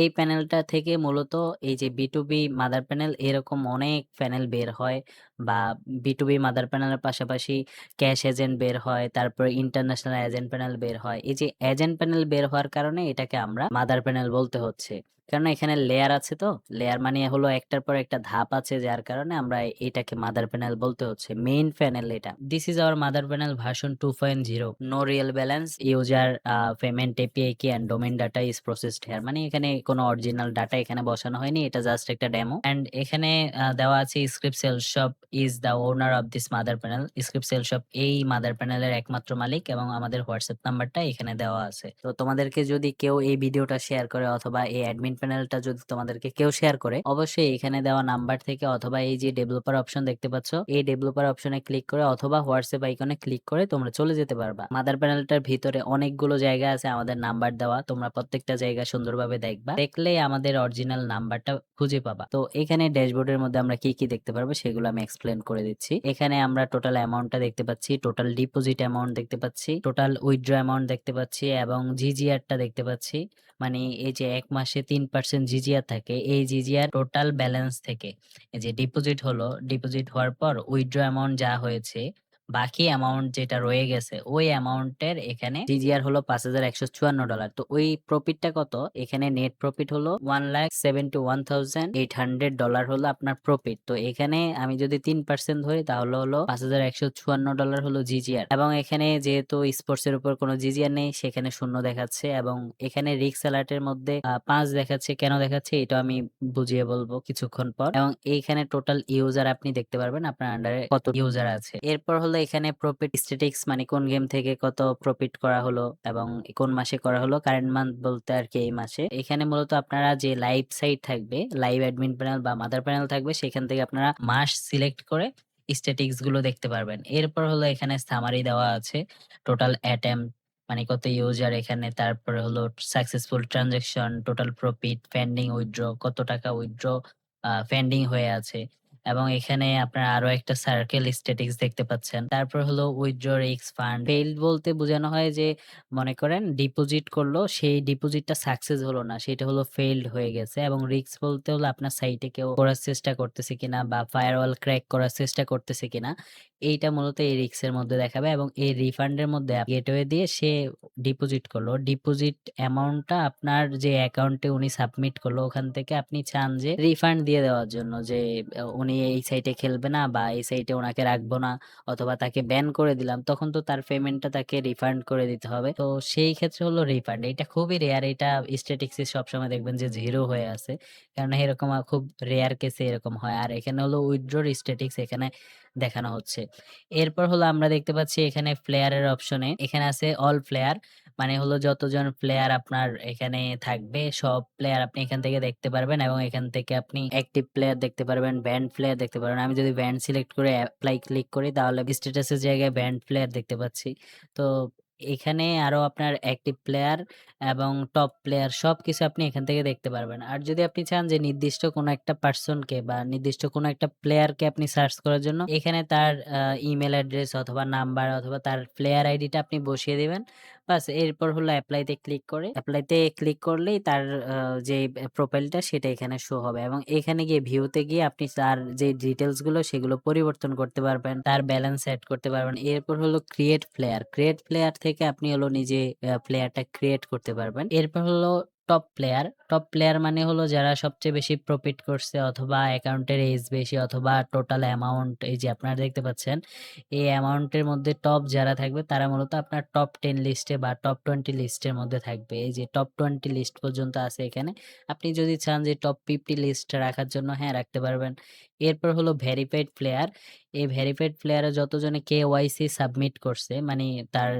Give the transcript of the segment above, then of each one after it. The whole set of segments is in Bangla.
এই প্যানেলটা থেকে মূলত এই যে B2B মাদার প্যানেল এরকম অনেক প্যানেল বের হয় বা B2B মাদার প্যানেলের পাশাপাশি ক্যাশ এজেন্ট বের হয়, তারপরে ইন্টারন্যাশনাল এজেন্ট প্যানেল বের হয়। এই যে এজেন্ট প্যানেল বের হওয়ার কারণে এটাকে আমরা মাদার প্যানেল বলতে হচ্ছে। কারণ এখানে লেয়ার আছে, তো লেয়ার মানে হলো একটার পর একটা ধাপ আছে, যার কারণে আমরা এটাকে মাদার প্যানেল বলতে হচ্ছে। মেইন প্যানেল এটা। This is our mother panel version 2.0। No real balance user payment API key and domain data is processed here. মানে এখানে কোনো অরিজিনাল ডাটা এখানে বসানো হয়নি, এটা জাস্ট একটা ডেমো। এন্ড এখানে দেওয়া আছে script sales shop is the owner of this mother panel. Script sales shop এই মাদার প্যানেলের একমাত্র মালিক, এবং আমাদের হোয়াটসঅ্যাপ নাম্বারটা এখানে দেওয়া আছে। তো তোমাদেরকে যদি কেউ এই ভিডিওটা শেয়ার করে অথবা এই অ্যাডমিন প্যানেলটা যদি তোমাদেরকে কেউ শেয়ার করে, অবশ্যই এখানে দেওয়া নাম্বার থেকে অথবা এই যে ডেভেলপার অপশন দেখতে পাচ্ছ, এই ডেভেলপার অপশনে ক্লিক করে অথবা হোয়াটসঅ্যাপ আইকনে ক্লিক করে তোমরা চলে যেতে পারবা। মাদার প্যানেলটার ভিতরে অনেকগুলো জায়গা আছে আমাদের নাম্বার দেওয়া, তোমরা প্রত্যেকটা জায়গা সুন্দরভাবে দেখবা, দেখলেই আমাদের অরিজিনাল নাম্বারটা খুঁজে পাবা। তো এখানে ড্যাশবোর্ডের মধ্যে আমরা কি কি দেখতে পারবো সেগুলো আমি এক্সপ্লেন করে দিচ্ছি। এখানে আমরা টোটাল অ্যামাউন্টটা দেখতে পাচ্ছি, টোটাল ডিপোজিট অ্যামাউন্ট দেখতে পাচ্ছি, টোটাল উইথড্র অ্যামাউন্ট দেখতে পাচ্ছি এবং জিজিআরটা দেখতে পাচ্ছি। মানে এই যে 1 মাসে 3% জিজিআর থাকে, এই জিজিআর টোটাল ব্যালেন্স থেকে এই যে ডিপোজিট হলো, ডিপোজিট হওয়ার পর উইথড্র অ্যামাউন্ট যা হয়েছে, বাকি অ্যামাউন্ট যেটা রয়ে গেছে ওই অ্যামাউন্টের এখানে জিজিআর হলো $5,154। তো ওই প্রফিটটা কত, এখানে নেট প্রফিট হলো $1,71,800 হলো আপনার প্রফিট। তো এখানে আমি যদি 3% ধরি তাহলে হলো $5,154 হলো জিজিআর। এবং এখানে যেহেতু স্পোর্টস এর উপর কোনো জিজিআর নেই, সেখানে শূন্য দেখাচ্ছে এবং এখানে রিস্ক অ্যালার্টের মধ্যে 5 দেখাচ্ছে। কেন দেখাচ্ছে এটা আমি বুঝিয়ে বলবো কিছুক্ষণ পর। এবং এইখানে টোটাল ইউজার আপনি দেখতে পারবেন আপনার আন্ডারে কত ইউজার আছে। এরপর হলো এখানে প্রফিট স্ট্যাটিক্স, মানে কোন গেম থেকে কত প্রফিট করা হলো এবং কোন মাসে করা হলো, কারেন্ট মান্থ বলতে আর কি এই মাসে। এখানে মূলত আপনারা যে লাইভ সাইট থাকবে, লাইভ অ্যাডমিন প্যানেল বা মাদার প্যানেল থাকবে, সেখান থেকে আপনারা মাস সিলেক্ট করে স্ট্যাটিক্স গুলো দেখতে পারবেন। এরপর হলো এখানে সামারি দেওয়া আছে, টোটাল অ্যাটেম্প মানে কত ইউজার এখানে, তারপরে হলো successful transaction, total profit, pending withdraw, কত টাকা উইথড্র পেন্ডিং হয়ে আছে। এবং এখানে আপনারা আরো একটা সার্কেল স্ট্যাটিক্স দেখতে পাচ্ছেন। তারপর হলো উইথড্র রিস্ক ফান্ড। ফেইলড বলতে বোঝানো হয় যে মনে করেন ডিপোজিট করলো, সেই ডিপোজিটটা সাকসেস হলো না, সেটা হলো ফেইলড হয়ে গেছে। এবং রিস্ক বলতে হলো আপনার সাইটে কেউ করার চেষ্টা করতেছে কিনা বা ফায়ারওয়াল ক্র্যাক করার চেষ্টা করতেছে কিনা, এইটা মূলত এই রিস্কের মধ্যে দেখাবে। এবং এই রিফান্ডের মধ্যে গেটওয়ে দিয়ে সে ডিপোজিট করলো, ডিপোজিট অ্যামাউন্টটা আপনার যে অ্যাকাউন্টে উনি সাবমিট করলো ওখান থেকে আপনি চান যে রিফান্ড দিয়ে দেওয়ার জন্য, যে উনি এই সাইটে খেলবে না বা এই সাইটে ওনাকে রাখবো না অথবা তাকে ব্যান করে দিলাম, তখন তো তার পেমেন্টটা তাকে রিফান্ড করে দিতে হবে। তো সেই ক্ষেত্রে হলো রিফান্ড, এটা খুবই রেয়ার। এটা স্ট্যাটিক্সে সবসময় দেখবেন যে 0 হয়ে আছে, কারণ এরকম খুব রেয়ার কেসে এরকম হয়। আর এখানে হলো উইথড্রর স্ট্যাটিক্স এখানে দেখানো হচ্ছে। এরপর হলো আমরা দেখতে পাচ্ছি এখানে প্লেয়ারের অপশনে এখানে আছে অল প্লেয়ার, মানে হলো যতজন প্লেয়ার আপনার এখানে থাকবে সব প্লেয়ার আপনি এখান থেকে দেখতে পারবেন। এবং এখান থেকে আপনি অ্যাক্টিভ প্লেয়ার দেখতে পারবেন, ব্যান্ড প্লেয়ার দেখতে পারবেন। আমি যদি ব্যান্ড সিলেক্ট করে অ্যাপ্লাই ক্লিক করি তাহলে স্ট্যাটাসের জায়গায় ব্যান্ড প্লেয়ার দেখতে পাচ্ছি। তো এখানে আরো আপনার অ্যাক্টিভ প্লেয়ার এবং টপ প্লেয়ার সবকিছু আপনি এখান থেকে দেখতে পারবেন। আর যদি আপনি চান যে নির্দিষ্ট কোনো একটা পার্সনকে বা নির্দিষ্ট কোনো একটা প্লেয়ারকে আপনি সার্চ করার জন্য, এখানে তার ইমেল অ্যাড্রেস অথবা নাম্বার অথবা তার প্লেয়ার আইডিটা আপনি বসিয়ে দিবেন। বাস এরপর হলো অ্যাপ্লাইতে ক্লিক করে, অ্যাপ্লাইতে ক্লিক করলেই তার যে প্রোফাইলটা সেটা এখানে শো হবে। এবং এখানে গিয়ে ভিউতে গিয়ে আপনি তার যে ডিটেলস গুলো সেগুলো পরিবর্তন করতে পারবেন, তার ব্যালেন্স সেট করতে পারবেন। এরপর হলো ক্রিয়েট প্লেয়ার, ক্রিয়েট প্লেয়ার থেকে আপনি হলো নিজে প্লেয়ারটা ক্রিয়েট করতে পারবেন। এরপর হলো টপ প্লেয়ার, টপ প্লেয়ার মানে হলো যারা সবচেয়ে বেশি প্রফিট করছে অথবা অ্যাকাউন্টের এজ বেশি অথবা টোটাল অ্যামাউন্ট এই যে আপনারা দেখতে পাচ্ছেন এই অ্যামাউন্টের মধ্যে টপ যারা থাকবে তারা মূলত আপনার টপ 10 লিস্টে বা টপ 20 লিস্টের মধ্যে থাকবে। এই যে টপ 20 লিস্ট পর্যন্ত আছে এখানে। আপনি যদি চান যে টপ 50 লিস্ট রাখার জন্য, হ্যাঁ রাখতে পারবেন। এরপর হলো ভেরিফাইড প্লেয়ার। এই ভেরিফাইড প্লেয়ারে যতজনে কেওয়াইসি সাবমিট করছে, মানে তার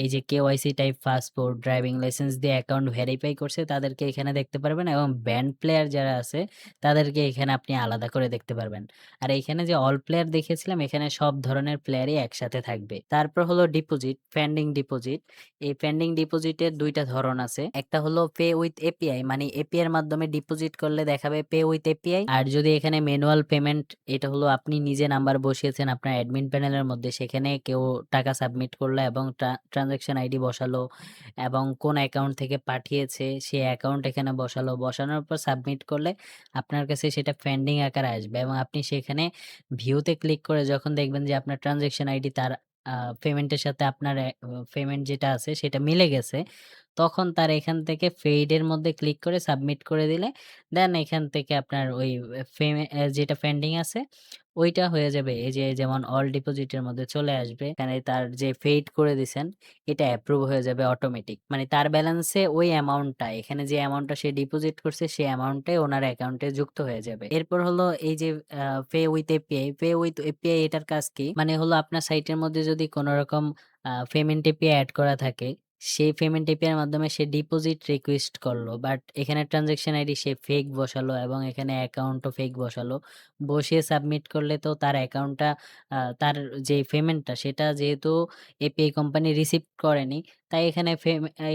এই যে KYC type passport, driving licence দিয়ে অ্যাকাউন্ট ভেরিফাই করছে তাদেরকে এখানে দেখতে পারবেন। এবং ব্যান্ড প্লেয়ার যারা আছে তাদেরকে এখানে আপনি আলাদা করে দেখতে পারবেন। আর এখানে যে অল প্লেয়ার দেখেছিলাম এখানে সব ধরনের প্লেয়ারই একসাথে থাকবে। তারপর হলো ডিপোজিট, পেন্ডিং ডিপোজিট। এই পেন্ডিং ডিপোজিটের দুইটা ধরন আছে, একটা হলো পে উইথ এপিআই, মানে এপিআই এর মাধ্যমে ডিপোজিট করলে দেখাবে পে উইথ এপিআই। আর যদি এখানে ম্যানুয়াল পেমেন্ট পেমেন্ট এটা হলো আপনি নিজে নাম্বার বসিয়েছেন আপনার অ্যাডমিন প্যানেলের মধ্যে। সেখানে কেউ টাকা সাবমিট করলো এবং ট্রান্সেকশন আইডি বসালো এবং কোন অ্যাকাউন্ট থেকে পাঠিয়েছে সেই অ্যাকাউন্ট এখানে বসালো। বসানোর পর সাবমিট করলে আপনার কাছে সেটা পেন্ডিং আকারে আসবে এবং আপনি সেখানে ভিউতে ক্লিক করে যখন দেখবেন যে আপনার ট্রান্সেকশন আইডি তার পেমেন্টের সাথে আপনার পেমেন্ট যেটা আছে সেটা মিলে গেছে। তখন তার এখান থেকে ফেইড এর মধ্যে ক্লিক করে সাবমিট করে দিলে দেন এখান থেকে আপনার ওই যেটা পেন্ডিং আছে ওইটা হয়ে যাবে। এই যে যেমন অল ডিপোজিট এর মধ্যে চলে আসবে। এখানে তার যে পেইড করে দিছেন এটা অ্যাপ্রুভ হয়ে যাবে অটোমেটিক। মানে তার ব্যালেন্সে ওই অ্যামাউন্টটা এখানে যে অ্যামাউন্টটা সে ডিপোজিট করছে সেই অ্যামাউন্টটাই ওনার অ্যাকাউন্টে যুক্ত হয়ে যাবে। এরপর হলো এই যে pay with API, pay with API এটার কাজ কি? মানে হলো আপনার সাইটের মধ্যে যদি কোন রকম পেমেন্ট এপিআই এড করা থাকে সেই পেমেন্ট এপিআই এর মাধ্যমে সে ডিপোজিট রিকোয়েস্ট করলো। বাট এখানে ট্রান্সেকশন আইডি সে ফেক বসালো এবং এখানে অ্যাকাউন্টও ফেক বসালো। বসিয়ে সাবমিট করলে তো তার অ্যাকাউন্টটা তার যে পেমেন্টটা সেটা যেহেতু এপিআই কোম্পানি রিসিভ করেনি, তাই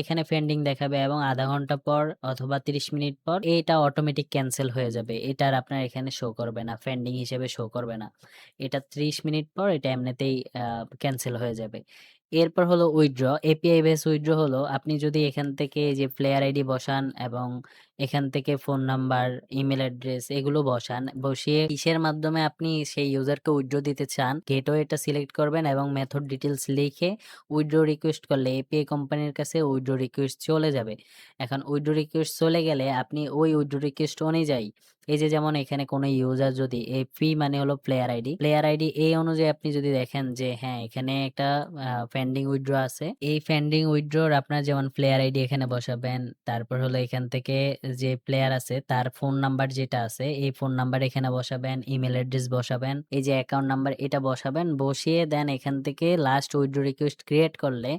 এখানে পেন্ডিং দেখাবে এবং ০.৫ ঘন্টা পর অথবা ৩০ মিনিট পর এটা অটোমেটিক ক্যানসেল হয়ে যাবে। এটা আর আপনার এখানে শো করবে না। পেন্ডিং হিসেবে শো করবে না। এটা ৩০ মিনিট পর এটা এমনিতেই ক্যানসেল হয়ে যাবে। এরপর হলো উইথড্র। এপিআই বেস উইথড্র হলো আপনি যদি এখান থেকে যে প্লেয়ার আইডি বসান এবং এখান থেকে ফোন নাম্বার, ইমেইল অ্যাড্রেস এগুলো বসান। বসিয়ে কিসের মাধ্যমে আপনি সেই ইউজারকে উইথড্র দিতে চান, গেটওয়েটা সিলেক্ট করবেন এবং মেথড ডিটেইলস লিখে উইথড্র রিকোয়েস্ট করলে এপিআই কোম্পানির কাছে উইথড্র রিকোয়েস্ট চলে যাবে। এখন উইথড্র রিকোয়েস্ট চলে গেলে আপনি ওই উইথড্র রিকোয়েস্ট অনুযায়ী এই যে যেমন এখানে কোনো ইউজার যদি এপি মানে হলো প্লেয়ার আইডি, প্লেয়ার আইডি এই অনুযায়ী আপনি যদি দেখেন যে হ্যাঁ এখানে একটা পেন্ডিং উইথড্র আছে। এই পেন্ডিং উইথড্রর আপনার যেমন প্লেয়ার আইডি এখানে বসাবেন। তারপর হলো এখান থেকে যে প্লেয়ার আছে তার ফোন নাম্বার যেটা আছে এই ফোন নাম্বার এখানে বসাবেন, ইমেল অ্যাড্রেস বসাবেন, এই যে অ্যাকাউন্ট নাম্বার এটা বসাবেন। বসিয়ে দেন এখান থেকে লাস্ট উইথড্র রিকোয়েস্ট ক্রিয়েট করলে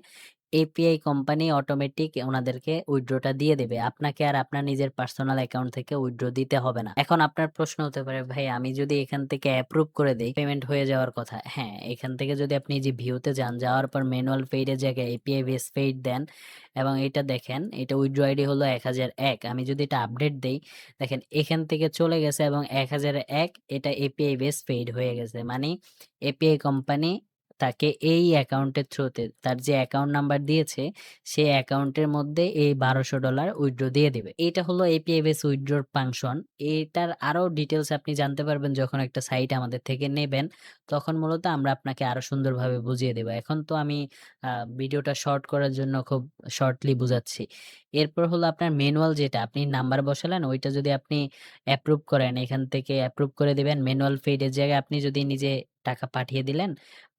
এপিআই কোম্পানি অটোমেটিক ওনাদেরকে উইথড্রটা দিয়ে দেবে। আপনাকে আর আপনার নিজের পার্সোনাল অ্যাকাউন্ট থেকে উইথড্র দিতে হবে না। এখন আপনার প্রশ্ন হতে পারে ভাই আমি যদি এখান থেকে অ্যাপ্রুভ করে দেই পেমেন্ট হয়ে যাওয়ার কথা। হ্যাঁ, এখান থেকে যদি আপনি যে ভিউতে যান, যাওয়ার পর ম্যানুয়াল পেইড এর জায়গায় এপিআই বেস পেইড দেন এবং এটা দেখেন এটা উইথড্র আইডি হলো ১০০১। আমি যদি এটা আপডেট দেই দেখেন এখান থেকে চলে গেছে এবং ১০০১ এটা এপিআই বেস পেইড হয়ে গেছে। মানে এপিআই কোম্পানি তাকে এই অ্যাকাউন্টের থ্রুতে তার যে অ্যাকাউন্ট নাম্বার দিয়েছে সেই অ্যাকাউন্টের মধ্যে এই $১২০০ উইথড্র দিয়ে দিবে। এটা হলো এপিআই বেস উইথড্রর ফাংশন। এটার আরো ডিটেইলস আপনি জানতে পারবেন যখন একটা সাইট আমাদের থেকে নেবেন। তখন মূলত আমরা আপনাকে আরো সুন্দরভাবে বুঝিয়ে দেব। এখন তো আমি ভিডিওটা শর্ট করার জন্য খুব শর্টলি বুঝাচ্ছি। এরপর হলো আপনার ম্যানুয়াল যেটা আপনি নাম্বার বসালেন ওইটা যদি আপনি অ্যাপ্রুভ করেন এখান থেকে অ্যাপ্রুভ করে দিবেন। ম্যানুয়াল পেইড এর জায়গায় আপনি যদি নিজে টাকা পাঠিয়ে দিলেন,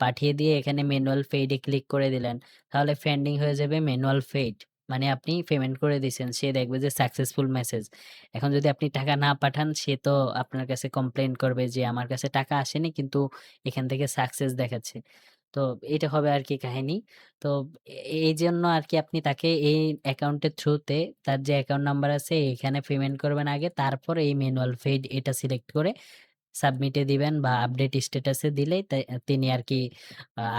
পাঠিয়ে দিয়ে এখানে ম্যানুয়াল পেইড এ ক্লিক করে দিলেন। তাহলে পেন্ডিং হয়ে যাবে ম্যানুয়াল পেইড। মানে আপনি পেমেন্ট করে দিছেন। সে দেখবে যে সাকসেসফুল মেসেজ। এখন যদি আপনি টাকা না পাঠান সে তো আপনার কাছে কমপ্লেইন করবে যে আমার কাছে টাকা আসেনি কিন্তু এখান থেকে সাকসেস দেখাচ্ছে। তো এটা হবে আরকি কাহিনী। তো এইজন্য আরকি আপনি তাকে এই অ্যাকাউন্টের থ্রুতে তার যে অ্যাকাউন্ট নাম্বার আছে এখানে পেমেন্ট করবেন আগে। তারপর এই ম্যানুয়াল পেইড এটা সিলেক্ট করে সাবমিটে দিবেন বা আপডেট স্ট্যাটাসে দিলেই তিনি আরকি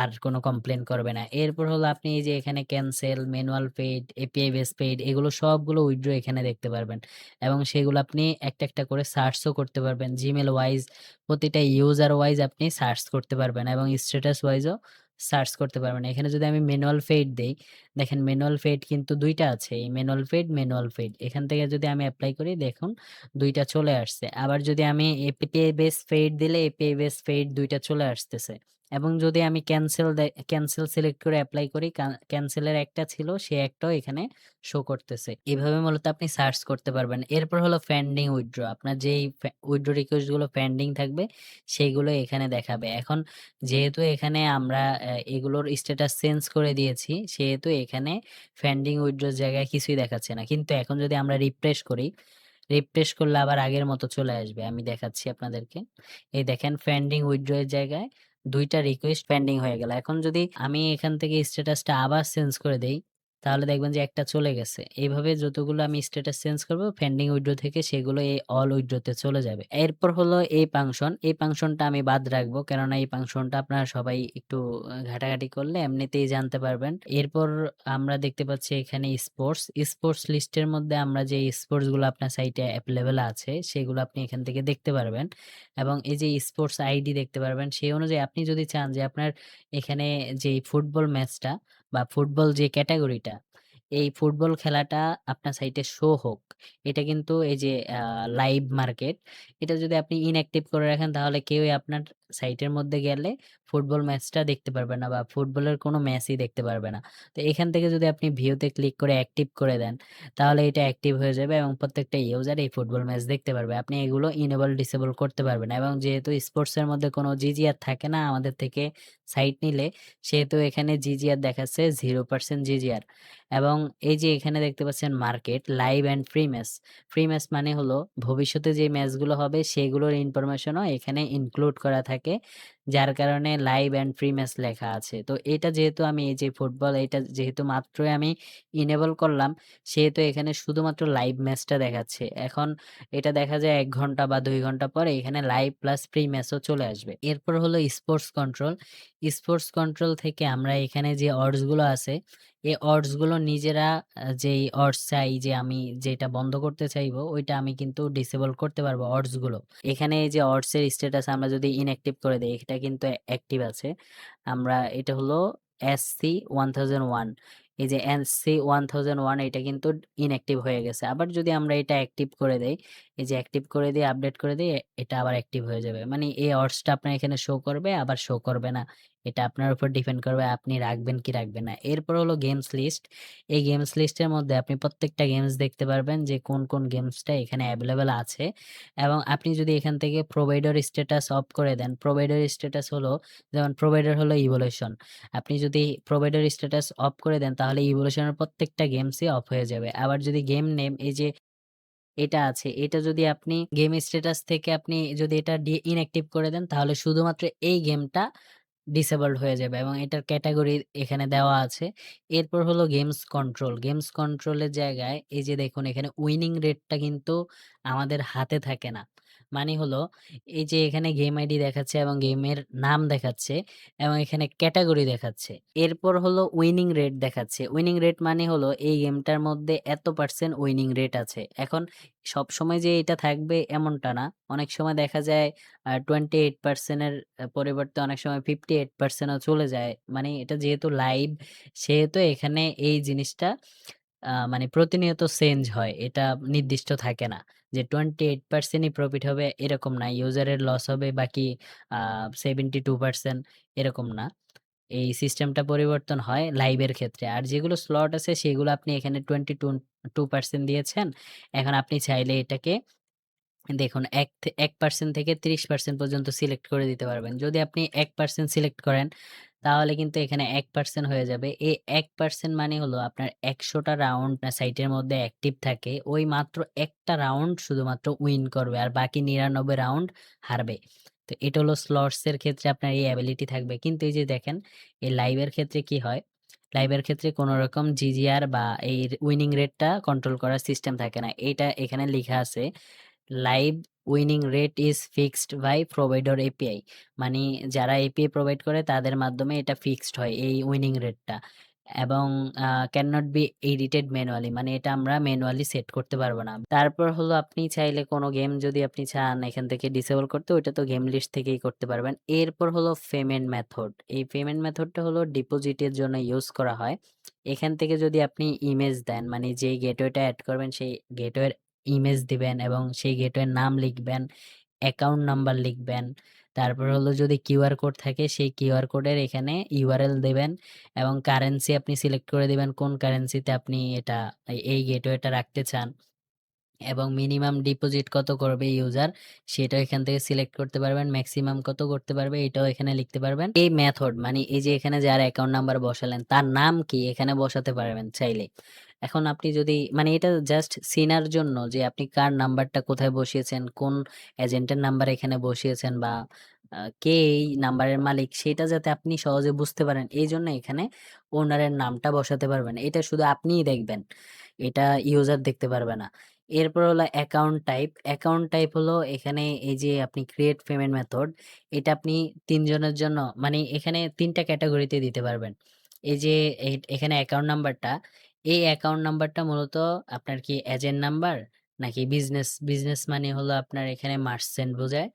আর কোনো কমপ্লেইন করবে না। এরপর হলো আপনি এই যে এখানে cancel, manual paid, API base paid এগুলো সবগুলো উইথড্র এখানে দেখতে পারবেন। এবং সেগুলো আপনি একটা, একটা করে সার্চও করতে পারবেন। জিমেইল ওয়াইজ প্রতিটা ইউজার ওয়াইজ আপনি সার্চ করতে পারবেন এবং স্ট্যাটাস ওয়াইজও সার্চ করতে পারবেন। এখানে যদি আমি ম্যানুয়াল পেইড দেই, দেখেন ম্যানুয়াল পেইড কিন্তু ২ টা আছে। এই ম্যানুয়াল পেইড। এখান থেকে যদি আমি এপ্লাই করি দেখুন ২ টা চলে আসছে। আবার যদি আমি এপিআই বেস পেইড দিলে এপিআই বেস পেইড ২ টা চলে আসতেছে। এবং যদি আমি ক্যানসেল সিলেক্ট করে এপ্লাই করি ক্যানসেলের একটা ছিল সে একটাও এখানে শো করতেছে। এভাবে মূলত আপনি সার্চ করতে পারবেন। এরপর হলো পেন্ডিং উইথড্র। আপনার যেই উইথড্র রিকোয়েস্ট গুলো পেন্ডিং থাকবে সেইগুলো এখানে দেখাবে। এখন যেহেতু এখানে আমরা এগুলোর স্ট্যাটাস চেঞ্জ করে দিয়েছি সেহেতু এখানে পেন্ডিং উইথড্রর জায়গায় কিছুই দেখাচ্ছে না। কিন্তু এখন যদি আমরা রিফ্রেশ করি, রিফ্রেশ করলে আবার আগের মতো চলে আসবে। আমি দেখাচ্ছি আপনাদেরকে। এই দেখেন পেন্ডিং উইথড্র এর জায়গায় ২ টা রিকোয়েস্ট পেন্ডিং হয়ে গেল। এখন যদি আমি এখান থেকে স্ট্যাটাসটা আবার চেঞ্জ করে দেই, তাহলে দেখবেন যে একটা চলে গেছে। এইভাবে যতগুলো আমি স্ট্যাটাস চেঞ্জ করব পেন্ডিং উইথড্র থেকে সেগুলো এই অল উইথড্র তে চলে যাবে। এরপর হলো এই ফাংশন। এই ফাংশনটা আমি বাদ রাখবো। কেননা এই ফাংশনটা আপনারা সবাই একটু ঘাটাঘাটি করলে এমনিতেই জানতে পারবেন। এরপর আমরা দেখতে পাচ্ছি এখানে স্পোর্টস। স্পোর্টস লিস্টের মধ্যে আমরা যে স্পোর্টস গুলো আপনার সাইটে এভেলেবেল আছে সেগুলো আপনি এখান থেকে দেখতে পারবেন। এবং এই যে স্পোর্টস আইডি দেখতে পারবেন সেই অনুযায়ী আপনি যদি চান যে আপনার এখানে যেই ফুটবল ম্যাচটা বা ফুটবল যে ক্যাটেগরিটা, এই ফুটবল খেলাটা আপনার সাইটে শো হোক। এটা কিন্তু এই যে লাইভ মার্কেট, এটা যদি আপনি ইনঅ্যাক্টিভ করে রাখেন তাহলে কেউই আপনার সাইটের মধ্যে গেলে ফুটবল ম্যাচটা দেখতে পারবে না বা ফুটবলের কোনো ম্যাচই দেখতে পারবে না। তো এখান থেকে যদি আপনি ভিউতে ক্লিক করে অ্যাক্টিভ করে দেন, তাহলে এটা অ্যাক্টিভ হয়ে যাবে এবং প্রত্যেকটা ইউজার এই ফুটবল ম্যাচ দেখতে পারবে। আপনি এগুলো ইনেবল ডিসেবল করতে পারবেন এবং যেহেতু স্পোর্টসের মধ্যে কোনো জিজিআর থাকে না আমাদের থেকে সাইট নিলে, সেহেতু এখানে জিজিআর দেখাচ্ছে 0% জিজিআর। এবং এই যে এখানে দেখতে পাচ্ছেন market live and free match. Free match মানে হলো ভবিষ্যতে যে ম্যাচগুলো হবে সেগুলোর ইনফরমেশনও এখানে ইনক্লুড করা থাকে, যার কারণে লাইভ অ্যান্ড ফ্রি ম্যাচ লেখা আছে। তো এটা যেহেতু আমি এই যে ফুটবল এটা যেহেতু মাত্রই আমি ইনেবল করলাম, সেহেতু এখানে শুধুমাত্র লাইভ ম্যাচটা দেখাচ্ছে। এখন এটা দেখা যায় ১ ঘন্টা বা ২ ঘন্টা পরে এখানে লাইভ প্লাস ফ্রি ম্যাচও চলে আসবে। এরপর হলো স্পোর্টস কন্ট্রোল। স্পোর্টস কন্ট্রোল থেকে আমরা এখানে যে অডস গুলো আছে, এই অডস গুলো নিজেরা যেই অডস চাই যে আমি যেটা বন্ধ করতে চাইবো ওইটা আমি কিন্তু ডিসেবল করতে পারবো অডস গুলো। এখানে এই যে অডস এর স্ট্যাটাস আমরা যদি ইনঅ্যাক্টিভ করে দেই, এটা কিন্তু অ্যাক্টিভ আছে। আমরা এটা হলো SC1001, এই যে SC1001 এটা কিন্তু ইনঅ্যাক্টিভ হয়ে গেছে। আবার যদি আমরা এটা অ্যাক্টিভ করে দেই, এই যে অ্যাক্টিভ করে দিয়ে আপডেট করে দিই, এটা আবার অ্যাক্টিভ হয়ে যাবে। মানে এই অডসটা আপনার এখানে শো করবে আবার শো করবে না। এটা আপনার উপর ডিপেন্ড করবে আপনি রাখবেন কি রাখবেন না। এরপর হলো গেমস লিস্ট। এই গেমস লিস্টের মধ্যে আপনি প্রত্যেকটা গেমস দেখতে পারবেন যে কোন কোন গেমসটা এখানে অ্যাভেলেবেল আছে। এবং আপনি যদি এখান থেকে প্রোভাইডার স্ট্যাটাস অফ করে দেন, প্রোভাইডার স্ট্যাটাস হলো যেমন প্রোভাইডার হলো ইভোলিউশন। আপনি যদি প্রোভাইডার স্ট্যাটাস অফ করে দেন তাহলে ইভোলিউশনের প্রত্যেকটা গেমসই অফ হয়ে যাবে। আবার যদি গেম নেম এই যে এটা আছে, এটা যদি আপনি গেম স্ট্যাটাস থেকে আপনি যদি এটা ইনঅ্যাক্টিভ করে দেন তাহলে শুধুমাত্র এই গেমটা ডিসেবলড হয়ে যাবে এবং এটার ক্যাটেগরি এখানে দেওয়া আছে। এরপর হলো গেমস কন্ট্রোল। গেমস কন্ট্রোলের জায়গায় এই যে দেখুন এখানে উইনিং রেটটা কিন্তু আমাদের হাতে থাকে না। মানে হলো এই যে এখানে গেম আইডি দেখাচ্ছে এবং গেমের নাম দেখাচ্ছে এবং এখানে ক্যাটেগরি দেখাচ্ছে। এরপর হলো উইনিং রেট দেখাচ্ছে। উইনিং রেট মানে হলো এই গেমটার মধ্যে এত % উইনিং রেট আছে। এখন সবসময় যে এটা থাকবে এমনটা না। অনেক সময় দেখা যায় 28% এর পরিবর্তে অনেক সময় 58% ও চলে যায়। মানে এটা যেহেতু লাইভ সেহেতু এখানে এই জিনিসটা মানে প্রতিনিয়ত চেঞ্জ হয়। এটা নির্দিষ্ট থাকে না। যে 28% ই প্রফিট হবে এরকম না। ইউজারের লস হবে বাকি আ 72% এরকম না। এই সিস্টেমটা পরিবর্তন হয় লাইভের ক্ষেত্রে। আর যেগুলো স্লট আছে সেগুলো আপনি এখানে 22% দিয়েছেন। এখন আপনি চাইলে এটাকে দেখুন ১% থেকে ৩০% পর্যন্ত সিলেক্ট করে দিতে পারবেন। যদি আপনি ১% সিলেক্ট করেন তাহলে কিন্তু এখানে ১% হয়ে যাবে। এই ১% মানে হলো আপনার ১০০ টা রাউন্ড সাইটের মধ্যে অ্যাক্টিভ থাকে। ওই মাত্র একটা রাউন্ড শুধুমাত্র উইন করবে আর বাকি ৯৯ রাউন্ড হারবে। তো এটা হলো স্লটস এর ক্ষেত্রে আপনার এই এবিলিটি থাকবে। কিন্তু এই যে দেখেন এই লাইভের ক্ষেত্রে কি হয়? লাইভের ক্ষেত্রে কোন রকম জিজিআর বা এই উইনিং রেটটা কন্ট্রোল করার সিস্টেম থাকে না। এইটা এখানে লিখা আছে live winning rate is fixed by provider API. মানে যারা এপিআই প্রোভাইড করে তাদের মাধ্যমে এটা ফিক্সড হয় এই উইনিং রেটটা। এবং can not be edited manually, মানে এটা আমরা ম্যানুয়ালি সেট করতে পারবো না। তারপর হলো আপনি চাইলে কোনো গেম যদি আপনি চান এখান থেকে ডিসেবল করতে, ওইটা তো গেম লিস্ট থেকেই করতে পারবেন। এরপর হলো পেমেন্ট মেথড। এই পেমেন্ট মেথডটা হলো ডিপোজিটের জন্য ইউজ করা হয়। এখান থেকে যদি আপনি ইমেজ দেন, মানে যেই গেটওয়েটা এড করবেন সেই গেটওয়ের ইমেজ দিবেন এবং সেই গেটওয়ের নাম লিখবেন, অ্যাকাউন্ট নাম্বার লিখবেন। তারপর হলো যদি কিউআর কোড থাকে সেই কিউআর কোডের এখানে ইউআরএল দিবেন এবং কারেন্সি আপনি সিলেক্ট করে দিবেন কোন কারেন্সিতে আপনি এটা এই গেটওয়েটা রাখতে চান। এবং মিনিমাম ডিপোজিট কত করবে ইউজার সেটাও এখান থেকে সিলেক্ট করতে পারবেন। ম্যাক্সিমাম কত করতে পারবে এটাও এখানে লিখতে পারবেন। এই মেথড মানে এই যে এখানে যার অ্যাকাউন্ট নাম্বার বসালেন তার নাম কি এখানে বসাতে পারবেন চাইলে। এখন আপনি যদি মানে এটা জাস্ট চিনার জন্য যে আপনি কার নাম্বারটা কোথায় বসিয়েছেন, কোন এজেন্টের নাম্বার এখানে বসিয়েছেন বা কে এই নাম্বারের মালিক সেটা যাতে আপনি সহজে বুঝতে পারেন। এইজন্য এখানে ওনারের নামটা বসাতে পারবেন। এটা শুধু আপনিই দেখবেন। এটা ইউজার দেখতে পারবে না। এরপর হলো অ্যাকাউন্ট টাইপ। অ্যাকাউন্ট টাইপ হলো এখানে এই যে আপনি ক্রিয়েট পেমেন্ট মেথড, এটা আপনি ৩ জনের জন্য মানে এখানে ৩ টা ক্যাটেগরিতে দিতে পারবেন। এই যে এখানে অ্যাকাউন্ট নাম্বারটা, এই অ্যাকাউন্ট নাম্বারটা মূলত আপনার কি এজেন্ট নাম্বার নাকি বিজনেস? বিজনেস মানে হলো আপনার এখানে মার্চেন্ট বোঝায়।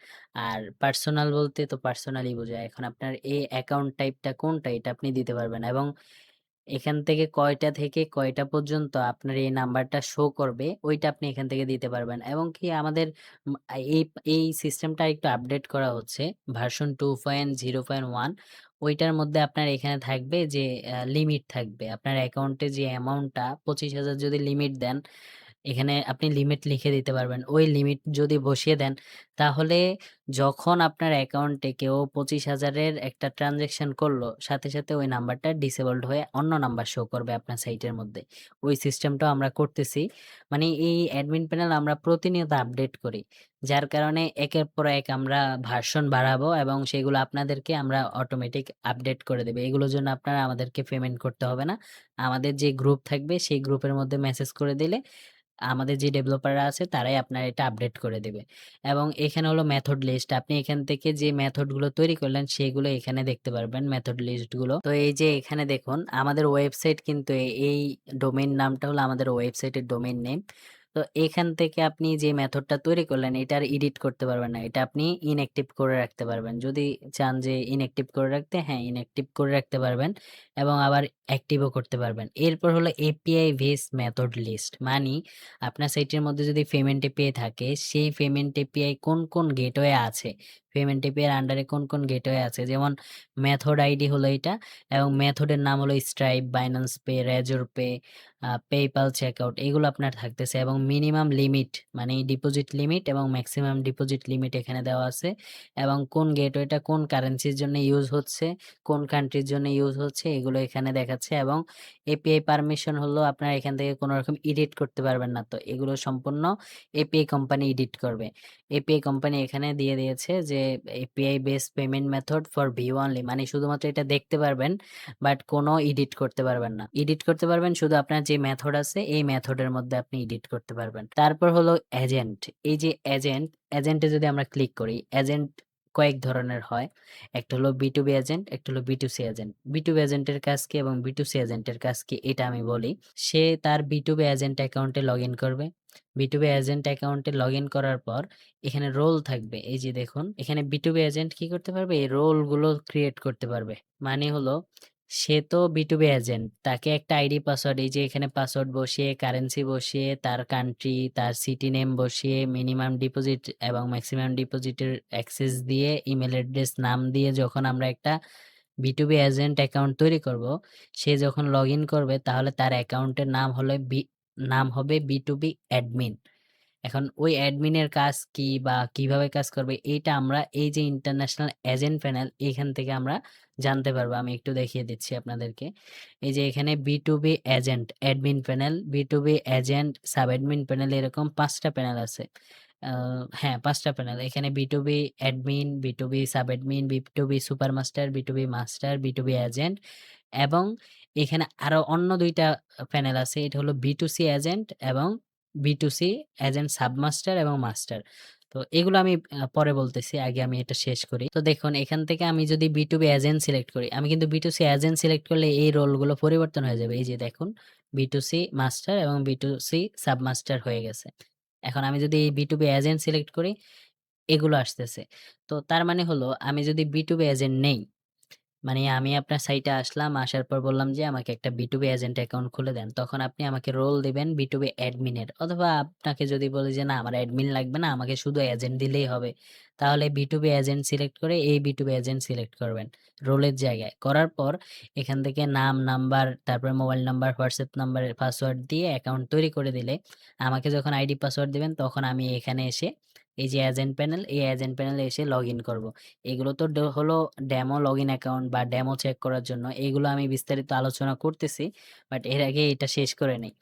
আর পার্সোনাল বলতে তো পার্সোনালই বোঝায়। এখন আপনার এই অ্যাকাউন্ট টাইপটা কোনটা এটা আপনি দিতে পারবেন এবং এখান থেকে কয়টা থেকে কয়টা পর্যন্ত আপনার এই নাম্বারটা শো করবে ওইটা আপনি এখান থেকে দিতে পারবেন এবং কি আমাদের উম এই এই সিস্টেমটা একটু আপডেট করা হচ্ছে ভার্সন 2.0.1 ওইটার মধ্যে আপনার এখানে থাকবে যে লিমিট থাকবে। আপনার অ্যাকাউন্টে যে অ্যামাউন্টটা 25,000 যদি লিমিট দেন এখানে আপনি লিমিট লিখে দিতে পারবেন। ওই লিমিট যদি বসিয়ে দেন তাহলে যখন আপনার অ্যাকাউন্টে কেউ 25,000 এর একটা ট্রান্সেকশন করলো সাথে, সাথে ওই নাম্বারটা ডিসেবলড হয়ে অন্য নাম্বার শো করবে আপনার সাইটের মধ্যে। ওই সিস্টেমটাও আমরা করতেছি। মানে এই অ্যাডমিন প্যানেল আমরা প্রতিনিয়ত আপডেট করি। যার কারণে একের পর এক আমরা ভার্সন বাড়াবো এবং সেগুলো আপনাদেরকে আমরা অটোমেটিক আপডেট করে দেব। এগুলোর জন্য আপনারা আমাদেরকে পেমেন্ট করতে হবে না। আমাদের যে গ্রুপ থাকবে সেই গ্রুপের মধ্যে মেসেজ করে দিলে আমাদের যে ডেভেলপাররা আছে তারাই আপনার এটা আপডেট করে দেবে। এবং এখানে হলো মেথড লিস্ট। আপনি এখান থেকে যে মেথড গুলো তৈরি করলেন সেগুলো এখানে দেখতে পারবেন মেথড লিস্ট গুলো। তো এই যে এখানে দেখুন আমাদের ওয়েবসাইট কিন্তু এই ডোমেইন নামটা হলো আমাদের ওয়েবসাইটের ডোমেইন নেম। তো এখান থেকে আপনি যে মেথডটা তৈরি করলেন এটা আর এডিট করতে পারবেন না। এটা আপনি ইনঅ্যাক্টিভ করে রাখতে পারবেন। যদি চান যে ইনঅ্যাক্টিভ করে রাখতে, হ্যাঁ ইনঅ্যাক্টিভ করে রাখতে পারবেন এবং আবার অ্যাক্টিভও করতে পারবেন। এরপর হলো এপিআই বেস মেথড লিস্ট। মানি আপনার সাইটের মধ্যে যদি পেমেন্ট এপিআই থাকে সেই পেমেন্ট এপিআই কোন কোন গেটওয়ে আছে, পেমেন্ট এপিআই এর আন্ডারে কোন কোন গেটওয়ে আছে, যেমন মেথড আইডি হলো এটা এবং মেথডের নাম হলো stripe, Binance pay, Razr pay, PayPal checkout, এগুলো আপনার থাকতেছে এবং মিনিমাম লিমিট মানে ডিপোজিট লিমিট এবং ম্যাক্সিমাম ডিপোজিট লিমিট এখানে দেওয়া আছে এবং কোন গেটওয়েটা কোন কারেন্সির জন্য ইউজ হচ্ছে, কোন কান্ট্রির জন্য ইউজ হচ্ছে এগুলো এখানে দেখাচ্ছে এবং এপিআই পারমিশন হলো আপনার এখান থেকে কোনো রকম এডিট করতে পারবেন না। তো এগুলো সম্পূর্ণ এপিআই কোম্পানি এডিট করবে। এপিআই কোম্পানি এখানে দিয়ে দিয়েছে যে API base payment method for view only, মানে শুধুমাত্র এটা দেখতে পারবেন বাট কোনো এডিট করতে পারবেন না। এডিট করতে পারবেন শুধু আপনার যে মেথড আছে এই মেথডের মধ্যে আপনি এডিট করতে পারবেন। তারপর হলো এজেন্ট। এই যে এজেন্টে যদি আমরা ক্লিক করি, এজেন্ট কয়েক ধরনের হয়। একটা হলো B2B এজেন্ট, একটা হলো B2C এজেন্ট। B2B এজেন্টের কাজ কি এবং B2C এজেন্টের কাজ কি এটা আমি বলি। সে তার B2B এজেন্ট অ্যাকাউন্টে লগইন করবে। B2B এজেন্ট অ্যাকাউন্টে লগইন করার পর এখানে রোল থাকবে। এই যে দেখুন এখানে B2B এজেন্ট কি করতে পারবে? এই রোল গুলো ক্রিয়েট করতে পারবে। মানে হলো সে তো B2B এজেন্ট, তাকে একটা আইডি পাসওয়ার্ড, এই যে এখানে পাসওয়ার্ড বসিয়ে কারেন্সি বসিয়ে তার কান্ট্রি তার সিটি নেম বসিয়ে মিনিমাম ডিপোজিট এবং ম্যাক্সিমাম ডিপোজিটের অ্যাক্সেস দিয়ে ইমেল অ্যাড্রেস নাম দিয়ে যখন আমরা একটা B2B এজেন্ট অ্যাকাউন্ট তৈরি করব, সে যখন লগ ইন করবে তাহলে তার অ্যাকাউন্টের নাম হবে B2B অ্যাডমিন। এখন ওই অ্যাডমিনের কাজ কি বা কিভাবে কাজ করবে এইটা আমরা এই যে ইন্টারন্যাশনাল এজেন্ট প্যানেল এখান থেকে আমরা জানতে পারবো। আমি একটু দেখিয়ে দিচ্ছি আপনাদেরকে। এই যে এখানে B2B agent admin panel, B2B agent sub admin panel, এরকম 5টা প্যানেল আছে। হ্যাঁ 5টা প্যানেল। এখানে B2B admin, B2B sub admin, B2B super master, B2B master, B2B agent এবং এখানে আরো অন্য 2টা প্যানেল আছে। এটা হলো B2C এজেন্ট এবং B2C এজেন্ট সাবমাস্টার এবং মাস্টার। তো এগুলো আমি পরে বলতেছি। আগে আমি এটা শেষ করি। তো দেখুন এখান থেকে আমি যদি B2B এজেন্ট সিলেক্ট করি, আমি কিন্তু B2C এজেন্ট সিলেক্ট করলে এই রোলগুলো পরিবর্তন হয়ে যাবে। এই যে দেখুন B2C মাস্টার এবং B2C সাবমাস্টার হয়ে গেছে। এখন আমি যদি এই B2B এজেন্ট সিলেক্ট করি এগুলো আসতেছে। তো তার মানে হলো আমি যদি B2B এজেন্ট নেই, মানে আমি আপনার সাইটে আসলাম, আসার পর বললাম যে আমাকে একটা B2B এজেন্ট অ্যাকাউন্ট খুলে দেন। তখন আপনি আমাকে রোল দিবেন B2B অ্যাডমিনের, অথবা আপনাকে যদি বলি যে না আমার অ্যাডমিন লাগবে না, আমাকে শুধু এজেন্ট দিলেই হবে। তাহলে B2B এজেন্ট সিলেক্ট করে এই B2B এজেন্ট সিলেক্ট করবেন রোলের জায়গায়। করার পর এখান থেকে নাম, নাম্বার, তারপরে মোবাইল নাম্বার, হোয়াটসঅ্যাপ নাম্বারের পাসওয়ার্ড দিয়ে অ্যাকাউন্ট তৈরি করে দিলে আমাকে যখন আইডি পাসওয়ার্ড দিবেন তখন আমি এখানে এসে এই যে এজেন্ট প্যানেল, এই এজেন্ট প্যানেলে এসে লগইন করব। এগুলো তো হলো ডেমো লগইন অ্যাকাউন্ট বা ডেমো চেক করার জন্য। এগুলো আমি বিস্তারিত আলোচনা করতেছি। বাট এর আগে এটা শেষ করে নেই।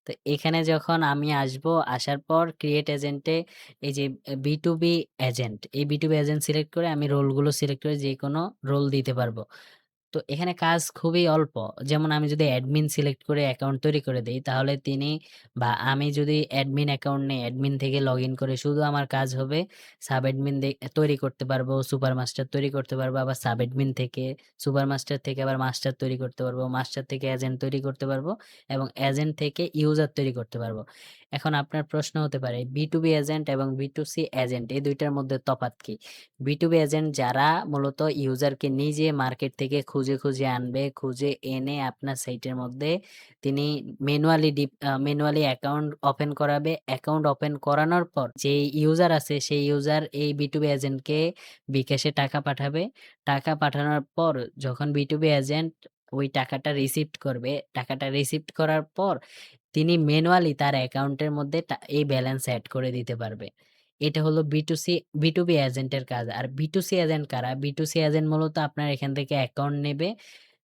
তো এখানে যখন আমি আসবো, আসার পর ক্রিয়েট এজেন্টে এই যে B2B এজেন্ট, এই B2B এজেন্ট সিলেক্ট করে আমি রোলগুলো সিলেক্ট করে যেকোনো রোল দিতে পারবো। তো এখানে কাজ খুবই অল্প। যেমন আমি যদি অ্যাডমিন সিলেক্ট করে অ্যাকাউন্ট তৈরি করে দেই, তাহলে তিনি বা আমি যদি অ্যাডমিন অ্যাকাউন্ট নেই, অ্যাডমিন থেকে লগইন করে শুধু আমার কাজ হবে সাব অ্যাডমিন তৈরি করতে পারবো, সুপার মাস্টার তৈরি করতে পারবো, আবার সাব অ্যাডমিন থেকে, সুপার মাস্টার থেকে আবার মাস্টার তৈরি করতে পারবো, মাস্টার থেকে এজেন্ট তৈরি করতে পারবো এবং এজেন্ট থেকে ইউজার তৈরি করতে পারবো। এখন আপনার প্রশ্ন হতে পারে B2B এজেন্ট এবং B2C এজেন্ট এই ২ টার মধ্যে তফাৎ কি? B2B এজেন্ট যারা মূলত ইউজারকে নিজে মার্কেট থেকে খুঁজে আনবে, খুঁজে এনে আপনার সাইটের মধ্যে তিনি ম্যানুয়ালি অ্যাকাউন্ট ওপেন করাবে। অ্যাকাউন্ট ওপেন করানোর পর যেই ইউজার আছে সেই ইউজার এই B2B এজেন্টকে বিকাশে টাকা পাঠাবে। টাকা পাঠানোর পর যখন B2B এজেন্ট ওই টাকাটা রিসিভড করবে, টাকাটা রিসিভড করার পর তিনি ম্যানুয়ালি তার অ্যাকাউন্টের মধ্যে এই ব্যালেন্স এড করে দিতে পারবে। এটা হলো B2B এজেন্টের কাজ। আর B2C এজেন্ট কারা? B2C এজেন্ট মূলত আপনার এখান থেকে অ্যাকাউন্ট নেবে,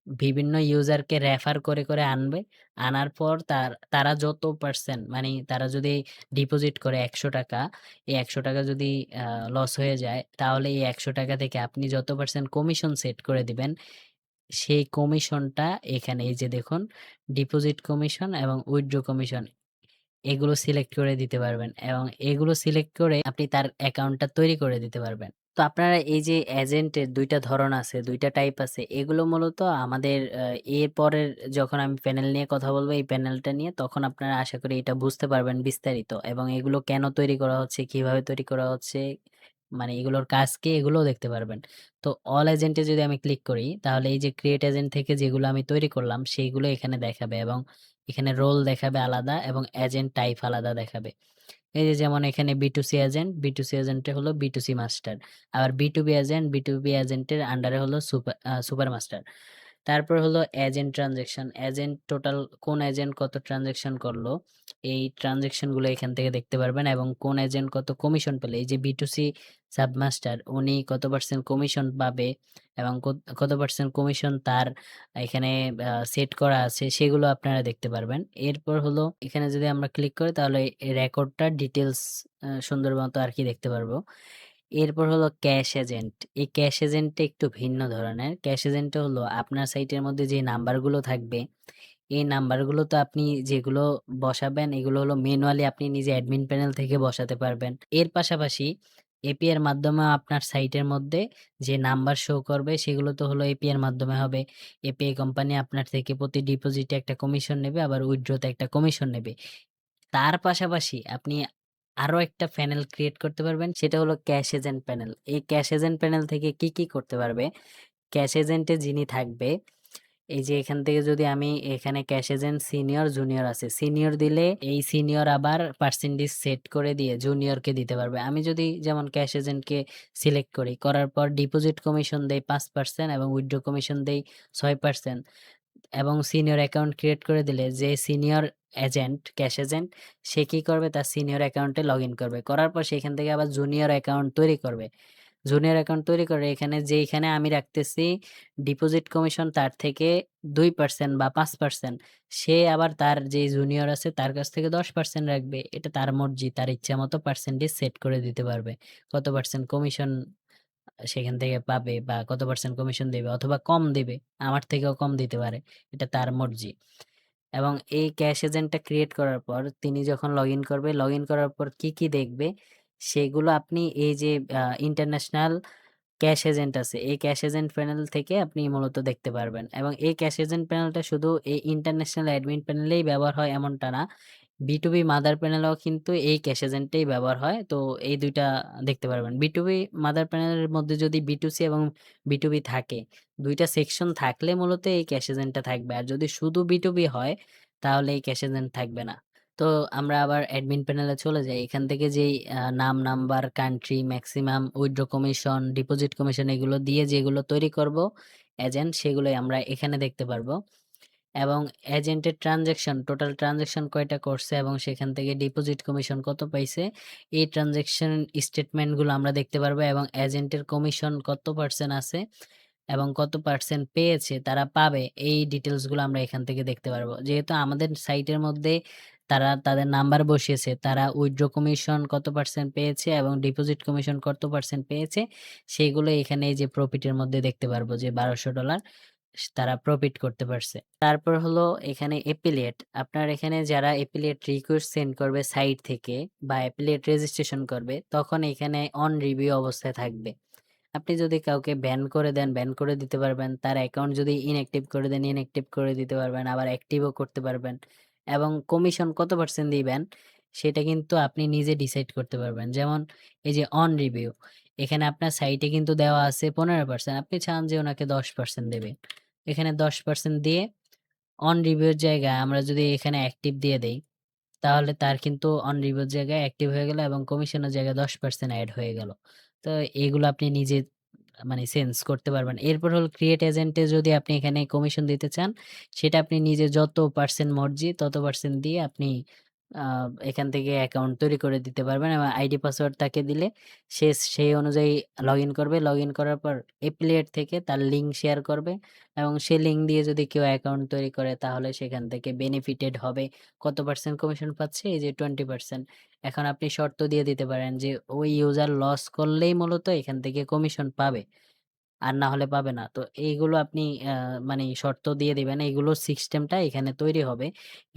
বিভিন্ন ইউজারকে রেফার করে আনবে। আনার পর তারা যত পার্সেন্ট মানে তারা যদি ডিপোজিট করে ৳১০০, এই ৳১০০ যদি লস হয়ে যায়, তাহলে এই ৳১০০ থেকে আপনি যত পার্সেন্ট কমিশন সেট করে দিবেন, সেই কমিশনটা এখানে এই যে দেখুন ডিপোজিট কমিশন এবং উইথড্র কমিশন এগুলো সিলেক্ট করে দিতে পারবেন এবং এগুলো সিলেক্ট করে আপনি তার অ্যাকাউন্টটা তৈরি করে দিতে পারবেন। তো আপনারা এই যে এজেন্টের ২ টা ধরন আছে, ২ টা টাইপ আছে। এগুলো মূলত আমাদের এরপরের যখন আমি প্যানেল নিয়ে কথা বলব, এই প্যানেলটা নিয়ে তখন আপনারা আশা করি এটা বুঝতে পারবেন বিস্তারিত এবং এগুলো কেন তৈরি করা হচ্ছে, কিভাবে তৈরি করা হচ্ছে, মানে এগুলোর কাজ কি এগুলোও দেখতে পারবেন। তো অল এজেন্টে যদি আমি ক্লিক করি তাহলে এই যে ক্রিয়েট এজেন্ট থেকে যেগুলো আমি তৈরি করলাম সেইগুলো এখানে দেখাবে এবং এখানে রোল দেখাবে আলাদা এবং এজেন্ট টাইপ আলাদা দেখাবে। এই যে যেমন এখানে B2C এজেন্টে হলো B2C মাস্টার। আবার B2B এজেন্টের আন্ডারে হলো সুপার মাস্টার। তারপর হলো এজেন্ট ট্রান্সেকশন। এজেন্ট টোটাল কোন এজেন্ট কত ট্রান্সেকশন করলো, এই ট্রান্সেকশন গুলো এখান থেকে দেখতে পারবেন এবং কোন এজেন্ট কত কমিশন পেলো। এই যে B2C সাবমাস্টার উনি কত পার্সেন্ট কমিশন পাবে এবং কত পার্সেন্ট কমিশন তার এখানে সেট করা আছে সেগুলো আপনারা দেখতে পারবেন। এরপর হলো এখানে যদি আমরা ক্লিক করি তাহলে এই রেকর্ডটা ডিটেইলস সুন্দর মতো আরকি দেখতে পারবো। এরপর হলো ক্যাশ এজেন্ট। এই ক্যাশ এজেন্টটা একটু ভিন্ন ধরনের। ক্যাশ এজেন্টটা হলো আপনার সাইটের মধ্যে যে নাম্বারগুলো থাকবে, এই নাম্বারগুলো তো আপনি যেগুলো বসাবেন এগুলো হলো ম্যানুয়ালি আপনি নিজে অ্যাডমিন প্যানেল থেকে বসাতে পারবেন। এর পাশাপাশি এপিআই এর মাধ্যমেও আপনার সাইটের মধ্যে যে নাম্বার শো করবে সেগুলো তো হলো এপিআই এর মাধ্যমে হবে। এপিআই কোম্পানি আপনার থেকে প্রতি ডিপোজিটে একটা কমিশন নেবে আবার উইথড্রতে একটা কমিশন নেবে। তার পাশাপাশি আপনি আরো একটা প্যানেল ক্রিয়েট করতে পারবেন সেটা হলো ক্যাশ এজেন্ট প্যানেল। এই ক্যাশ এজেন্ট প্যানেল থেকে কি করতে পারবে? ক্যাশ এজেন্টে যিনি থাকবে, এই যে এখান থেকে যদি আমি এখানে ক্যাশ এজেন্ট সিনিয়র, জুনিয়র আছে। সিনিয়র দিলে এই সিনিয়র আবার পার্সেন্টেজ সেট করে দিয়ে জুনিয়রকে দিতে পারবে। আমি যদি যেমন ক্যাশ এজেন্টকে সিলেক্ট করি, করার পর ডিপোজিট কমিশন দেই 5% এবং উইথড্র কমিশন দেই 6% এবং সিনিয়র অ্যাকাউন্ট ক্রিয়েট করে দিলে যে সিনিয়র এজেন্ট, ক্যাশ এজেন্ট সে কি করবে তার সিনিয়র অ্যাকাউন্টে লগইন করবে। করার পর সেখান থেকে আবার জুনিয়র অ্যাকাউন্ট তৈরি করবে। জুনিয়র অ্যাকাউন্ট তৈরি করে যেইখানে আমি রাখতেছি ডিপোজিট কমিশন তার থেকে 2% বা 5% সে আবার তার যে জুনিয়র আছে তার কাছ থেকে 10% রাখবে। এটা তার মর্জি। তার ইচ্ছামত পার্সেন্টেজ সেট করে দিতে পারবে। কত পার্সেন্ট কমিশন সেখান থেকে পাবে বা কত পার্সেন্ট কমিশন দিবে অথবা কম দিবে। আমার থেকেও কম দিতে পারে। এটা তার মর্জি। এবং এই ক্যাশ এজেন্টটা ক্রিয়েট করার পর তিনি যখন লগইন করবে, লগইন করার পর কি দেখবে সেগুলো আপনি এই যে ইন্টারন্যাশনাল ক্যাশ এজেন্ট আছে। এই ক্যাশ এজেন্ট প্যানেল থেকে আপনি মূলত দেখতে পারবেন এবং এই ক্যাশ এজেন্ট প্যানেলটা শুধু এই ইন্টারন্যাশনাল অ্যাডমিন প্যানেলেই ব্যবহার হয় এমনটা না। B2B মাদার প্যানেলেও কিন্তু এই ক্যাশ এজেন্টটাই ব্যবহার হয়। তো এই ২ টা দেখতে পারবেন। B2B মাদার প্যানেলের মধ্যে যদি B2C এবং B2B থাকে, ২ টা সেকশন থাকলে মূলত এই ক্যাশ এজেন্টটা থাকবে। আর যদি শুধু B2B হয় তাহলে এই ক্যাশ এজেন্ট থাকবে না। তো আমরা আবার অ্যাডমিন প্যানেলে চলে যাই। এখান থেকে যেই নাম, number, country, maximum withdraw commission, deposit commission এগুলো দিয়ে যেগুলো তৈরি করব এজেন্ট সেগুলোই আমরা এখানে দেখতে পারবো। এবং এজেন্টের টোটাল ট্রান্সেকশন কয়টা করছে এবং সেখান থেকে ডিপোজিট কমিশন কত পাইছে এই ট্রান্সেকশন স্টেটমেন্টগুলো আমরা দেখতে পারবো এবং এজেন্টের কমিশন কত পার্সেন্ট আছে এবং কত পার্সেন্ট পেয়েছে তারা পাবে এই ডিটেইলস গুলো আমরা এখান থেকে দেখতে পারবো। যেহেতু আমাদের সাইটের মধ্যে তারা তাদের নাম্বার বসিয়েছে, তারা উইথড্র কমিশন কত পার্সেন্ট পেয়েছে এবং ডিপোজিট কমিশন কত পার্সেন্ট পেয়েছে, সেগুলো এখানে এই যে প্রফিটের মধ্যে দেখতে পারবো যে $1200 তারা প্রফিট করতে পারছে। তারপর হলো এখানে এফিলিয়েট। আপনার এখানে যারা এফিলিয়েট রিকোয়েস্ট সেন্ড করবে সাইট থেকে বা এফিলিয়েট রেজিস্ট্রেশন করবে, তখন এখানে অন রিভিউ অবস্থায় থাকবে। আপনি যদি কাউকে ব্যান করে দেন, ব্যান করে দিতে পারবেন। তার অ্যাকাউন্ট যদি ইনঅ্যাক্টিভ করে দেন, ইনঅ্যাক্টিভ করে দিতে পারবেন। আবার অ্যাক্টিভও করতে পারবেন। এবং কমিশন কত পার্সেন্ট দিবেন, সেটা কিন্তু আপনি নিজে ডিসাইড করতে পারবেন। যেমন এই যে অন রিভিউ, এখানে আপনার সাইটে কিন্তু দেওয়া আছে 15%, আপনি চান যে ওনাকে 10% দেবেন। এখানে 10% দিয়ে অন রিভিউর জায়গায় আমরা যদি এখানে অ্যাক্টিভ দিয়ে দেই, তাহলে তার কিন্তু অন রিভিউর জায়গায় অ্যাক্টিভ হয়ে গেল এবং কমিশনের জায়গায় 10% এড হয়ে গেল। তো এগুলো আপনি নিজে মানে চেঞ্জ করতে পারবেন। এরপর হলো ক্রিয়েট এজেন্টে যদি আপনি এখানে কমিশন দিতে চান, সেটা আপনি নিজে যত পার্সেন্ট মর্জি তত পার্সেন্ট দিয়ে আপনি আ এখান থেকে অ্যাকাউন্ট তৈরি করে দিতে পারবেন এবং আইডি পাসওয়ার্ড তাকে দিলে সে সেই অনুযায়ী লগইন করবে। লগইন করার পর এফিলিয়েট থেকে তার লিঙ্ক শেয়ার করবে এবং সে লিঙ্ক দিয়ে যদি কেউ অ্যাকাউন্ট তৈরি করে, তাহলে সেখান থেকে বেনিফিটেড হবে। কত পার্সেন্ট কমিশন পাচ্ছে? এই যে 20%। এখন আপনি শর্ত দিয়ে দিতে পারেন যে ওই ইউজার লস করলেই মূলত এখান থেকে কমিশন পাবে। আর না হলে পাবে না। তো এইগুলো আপনি আ মানে শর্ত দিয়ে দিবেন। এইগুলোর সিস্টেমটা এখানে তৈরি হবে।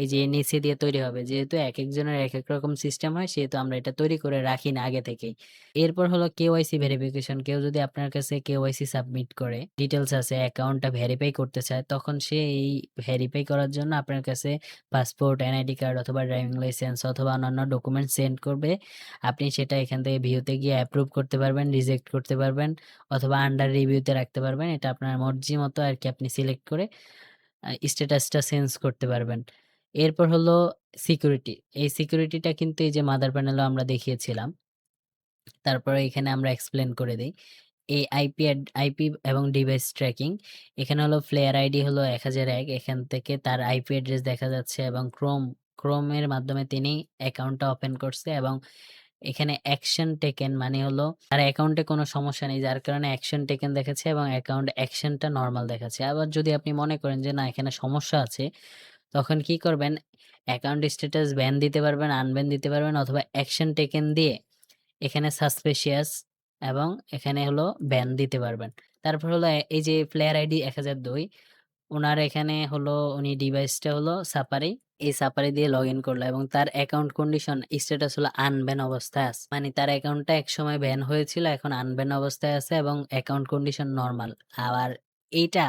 এই যে নিচে দিয়ে তৈরি হবে। যেহেতু একেকজনের একেক রকম সিস্টেম হয়, সেহেতু আমরা এটা তৈরি করে রাখি না আগে থেকেই। এরপর হলো কেওয়াইসি ভেরিফিকেশন। কেউ যদি আপনার কাছে কেওয়াইসি সাবমিট করে, ডিটেইলস আছে, অ্যাকাউন্টটা ভেরিফাই করতে চায়, তখন সে এই ভেরিফাই করার জন্য আপনার কাছে পাসপোর্ট, এনআইডি কার্ড অথবা ড্রাইভিং লাইসেন্স অথবা অন্যান্য ডকুমেন্ট সেন্ড করবে। আপনি সেটা এখান থেকে ভিউতে গিয়ে অ্যাপ্রুভ করতে পারবেন, রিজেক্ট করতে পারবেন অথবা আন্ডার রিভিউতে রাখতে পারবেন। এটা আপনার মর্জি মতো আরকি আপনি সিলেক্ট করে স্ট্যাটাসটা চেঞ্জ করতে পারবেন। এরপর হলো সিকিউরিটি। এই সিকিউরিটিটা কিন্তু এই যে মাদার প্যানেলেও আমরা দেখিয়েছিলাম। তারপরে এখানে আমরা এক্সপ্লেইন করে দেই। এই আইপি এবং ডিভাইস ট্র্যাকিং। এখানে হলো প্লেয়ার আইডি হলো 1001, এখান থেকে তার আইপি অ্যাড্রেস দেখা যাচ্ছে এবং ক্রোমের মাধ্যমে তিনি অ্যাকাউন্টটা ওপেন করছে এবং এখানে অ্যাকশন টেকেন মানে হলো তার অ্যাকাউন্টে কোনো সমস্যা নেই, যার কারণে অ্যাকশন টেকেন দেখাচ্ছে এবং অ্যাকাউন্ট অ্যাকশনটা নরমাল দেখাচ্ছে। আবার যদি আপনি মনে করেন যে না এখানে সমস্যা আছে, তখন কি করবেন? অ্যাকাউন্ট স্ট্যাটাস ব্যান দিতে পারবেন, আনব্যান দিতে পারবেন অথবা অ্যাকশন টেকেন দিয়ে এখানে সাসপিশিয়াস এবং এখানে হলো ব্যান দিতে পারবেন। তারপর হলো এই যে প্লেয়ার আইডি 1002, উনার এখানে হলো উনি ডিভাইসটা হলো সাফারি। এই সাফারি দিয়ে লগইন করলো এবং তার অ্যাকাউন্ট কন্ডিশন স্ট্যাটাস হলো আনব্যান অবস্থায় আছে। মানে তার অ্যাকাউন্টটা একসময় ব্যান হয়েছিল, এখন আনব্যান অবস্থায় আছে এবং অ্যাকাউন্ট কন্ডিশন নরমাল। আবার এইটা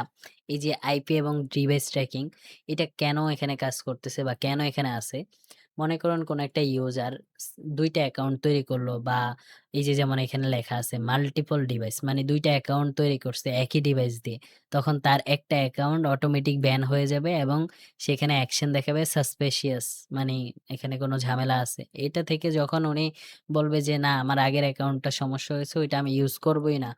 এই যে আইপি এবং ডিভাইস ট্র্যাকিং, এটা কেন এখানে কাজ করতেছে বা কেন এখানে আছে? মনে করুন কোন একটা ইউজার ২ টা অ্যাকাউন্ট তৈরি করলো বা এই যে যেমন এখানে লেখা আছে মাল্টিপল ডিভাইস, মানে ২ টা অ্যাকাউন্ট তৈরি করছে একই ডিভাইস দিয়ে। তখন তার একটা অ্যাকাউন্ট অটোমেটিক ব্যান হয়ে যাবে এবং সেখানে অ্যাকশন দেখাবে সাসপিশিয়াস, মানে এখানে কোনো ঝামেলা আছে। এটা থেকে যখন উনি বলবে যে না আমার আগের অ্যাকাউন্টটা সমস্যা হয়েছে ওইটা আমি ইউজ করবই না,